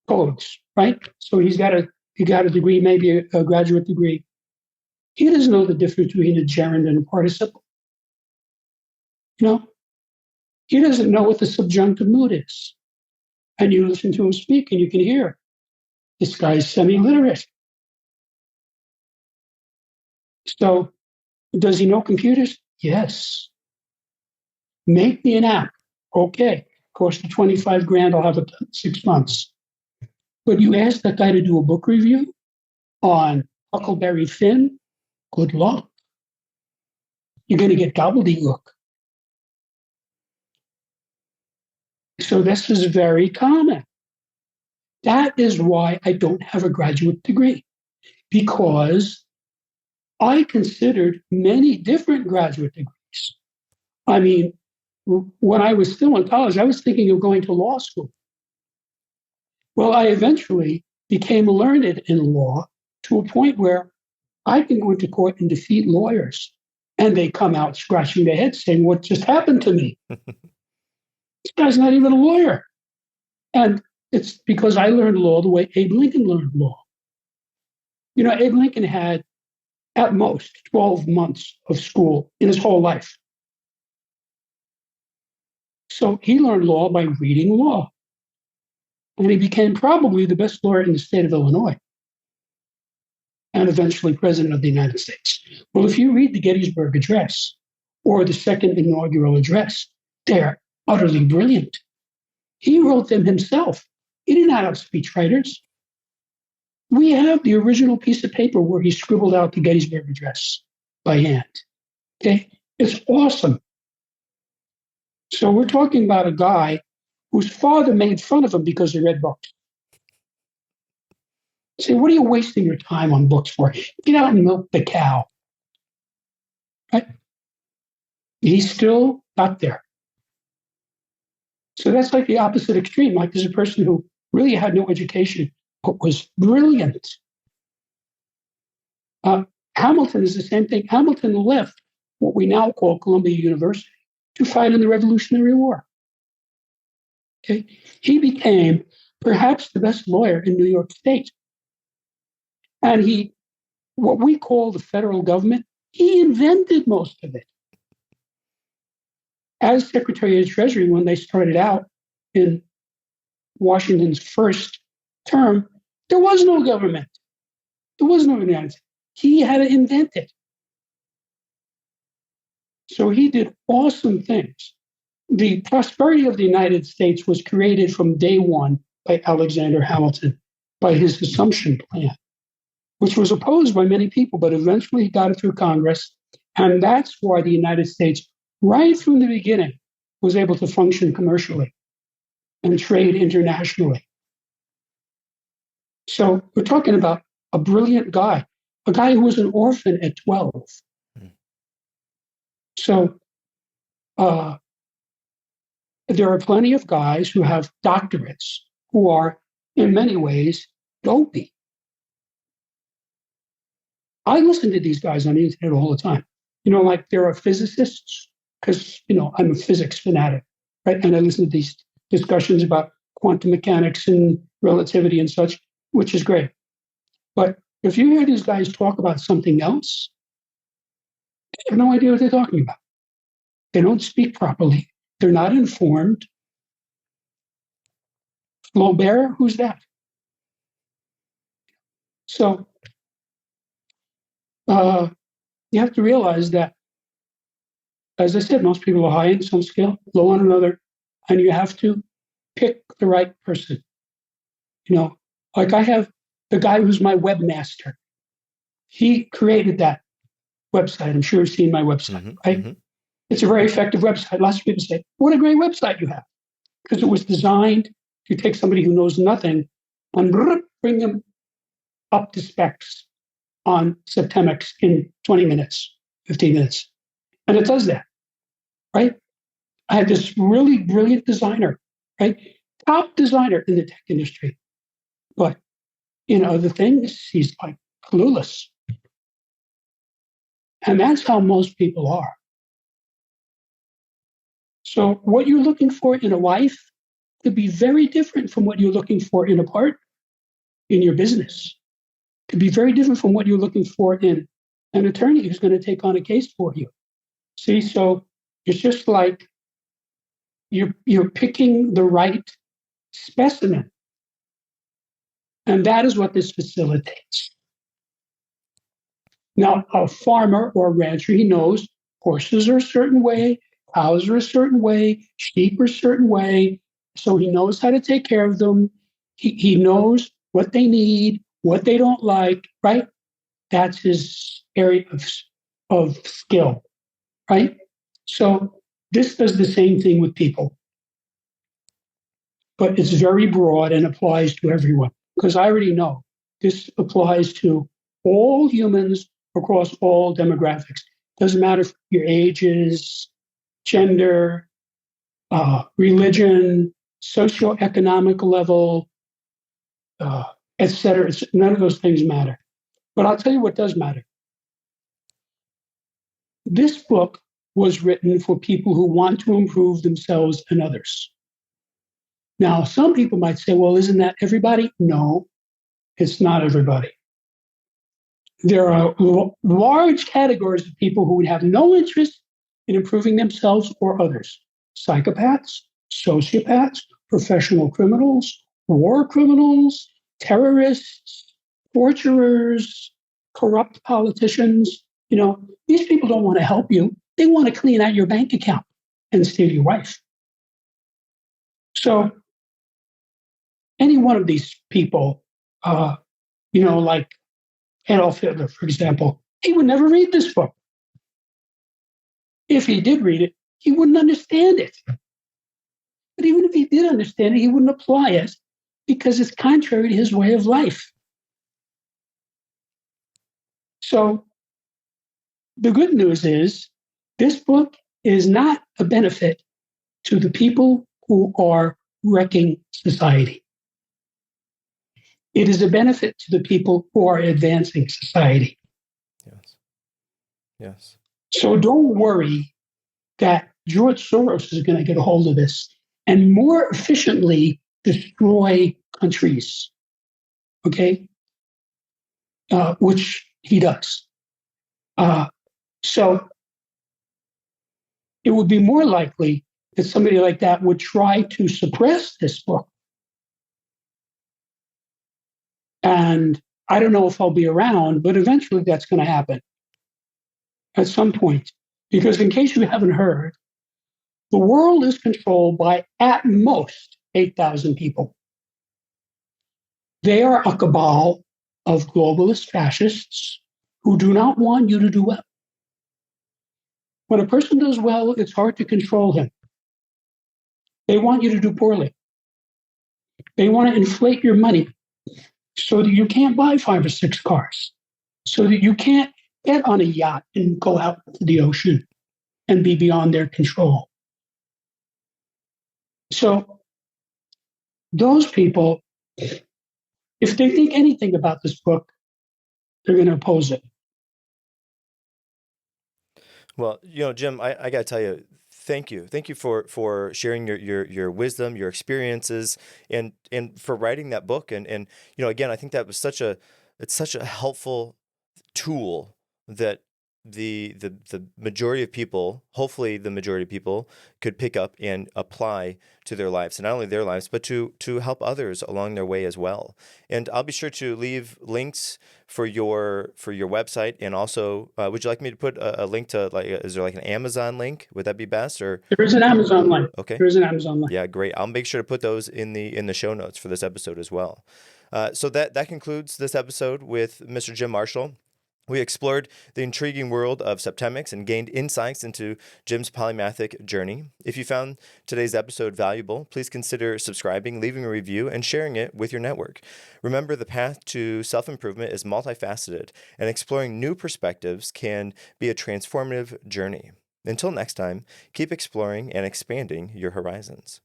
codes, right? So he got a degree, maybe a graduate degree. He doesn't know the difference between a gerund and a participle. You know, he doesn't know what the subjunctive mood is. And you listen to him speak, and you can hear this guy's semi-literate. So, does he know computers? Yes. Make me an app. Okay. Cost you 25 grand. I'll have it in 6 months. But you ask that guy to do a book review on Huckleberry Finn, good luck. You're going to get gobbledygook. So this is very common. That is why I don't have a graduate degree, because I considered many different graduate degrees. I mean, when I was still in college, I was thinking of going to law school. Well, I eventually became learned in law to a point where I can go into court and defeat lawyers, and they come out scratching their heads saying, "What just happened to me? This guy's not even a lawyer." And it's because I learned law the way Abe Lincoln learned law. Abe Lincoln had at most 12 months of school in his whole life. So he learned law by reading law. And he became probably the best lawyer in the state of Illinois, and eventually president of the United States. Well, if you read the Gettysburg Address or the second inaugural address, they're utterly brilliant. He wrote them himself. He didn't have speechwriters. We have the original piece of paper where he scribbled out the Gettysburg Address by hand. Okay? It's awesome. So we're talking about a guy whose father made fun of him because he read books. Say, what are you wasting your time on books for? Get out and milk the cow. Right? He still got there. So that's like the opposite extreme. Like there's a person who really had no education, but was brilliant. Hamilton is the same thing. Hamilton left what we now call Columbia University to fight in the Revolutionary War. Okay? He became perhaps the best lawyer in New York State. And what we call the federal government, he invented most of it. As Secretary of the Treasury, when they started out in Washington's first term, there was no government. There was no United States. He had to invent it. So he did awesome things. The prosperity of the United States was created from day one by Alexander Hamilton, by his assumption plan, which was opposed by many people, but eventually he got it through Congress. And that's why the United States, right from the beginning, was able to function commercially and trade internationally. So we're talking about a brilliant guy, a guy who was an orphan at 12. So there are plenty of guys who have doctorates who are, in many ways, dopey. I listen to these guys on the internet all the time. Like there are physicists, because, I'm a physics fanatic, right? And I listen to these discussions about quantum mechanics and relativity and such, which is great. But if you hear these guys talk about something else, they have no idea what they're talking about. They don't speak properly. They're not informed. Flaubert, who's that? So you have to realize that, as I said, most people are high in some skill, low on another, and you have to pick the right person. Like I have the guy who's my webmaster. He created that website. I'm sure you've seen my website, right? Mm-hmm. It's a very effective website. Lots of people say, what a great website you have. Because it was designed to take somebody who knows nothing and bring them up to specs on Septemics in 20 minutes, 15 minutes. And it does that, right? I had this really brilliant designer, right? Top designer in the tech industry. But, the thing is, he's like clueless. And that's how most people are. So, what you're looking for in a wife could be very different from what you're looking for in a partner in your business. Could be very different from what you're looking for in an attorney who's going to take on a case for you. See, so it's just like you're picking the right specimen, and that is what this facilitates. Now, a farmer or a rancher, he knows horses are a certain way, cows are a certain way, sheep are a certain way. So he knows how to take care of them. He knows what they need, what they don't like, right? That's his area of skill, right? So this does the same thing with people, but it's very broad and applies to everyone. Because I already know this applies to all humans across all demographics. Doesn't matter if your age is, gender, religion, socioeconomic level, et cetera. None of those things matter. But I'll tell you what does matter. This book was written for people who want to improve themselves and others. Now, some people might say, well, isn't that everybody? No, it's not everybody. There are large categories of people who would have no interest in improving themselves or others: psychopaths, sociopaths, professional criminals, war criminals, terrorists, torturers, corrupt politicians. These people don't want to help you. They want to clean out your bank account and steal your wife. So any one of these people, like Adolf Hitler, for example, he would never read this book. If he did read it, he wouldn't understand it. But even if he did understand it, he wouldn't apply it because it's contrary to his way of life. So the good news is this book is not a benefit to the people who are wrecking society. It is a benefit to the people who are advancing society. Yes. Yes. So don't worry that George Soros is going to get a hold of this and more efficiently destroy countries, okay? Which he does. So it would be more likely that somebody like that would try to suppress this book. And I don't know if I'll be around, but eventually that's going to happen at some point. Because in case you haven't heard, the world is controlled by at most 8,000 people. They are a cabal of globalist fascists who do not want you to do well. When a person does well, it's hard to control him. They want you to do poorly. They want to inflate your money so that you can't buy 5 or 6 cars, so that you can't get on a yacht and go out to the ocean and be beyond their control. So those people, if they think anything about this book, they're going to oppose it. Well, Jim, I got to tell you, thank you. Thank you for sharing your wisdom, your experiences, and for writing that book. And again, I think that was it's such a helpful tool that the majority of people, hopefully the majority of people, could pick up and apply to their lives, and not only their lives, but to help others along their way as well. And I'll be sure to leave links for your website, and also, would you like me to put a link to, like, is there like an Amazon link? Would that be best? Or There is an Amazon link. okay, There is an Amazon link. yeah, great. I'll make sure to put those in the show notes for this episode as well. So that concludes this episode with Mr. Jim Marshall. We explored the intriguing world of Septemics and gained insights into Jim's polymathic journey. If you found today's episode valuable, please consider subscribing, leaving a review, and sharing it with your network. Remember, the path to self-improvement is multifaceted, and exploring new perspectives can be a transformative journey. Until next time, keep exploring and expanding your horizons.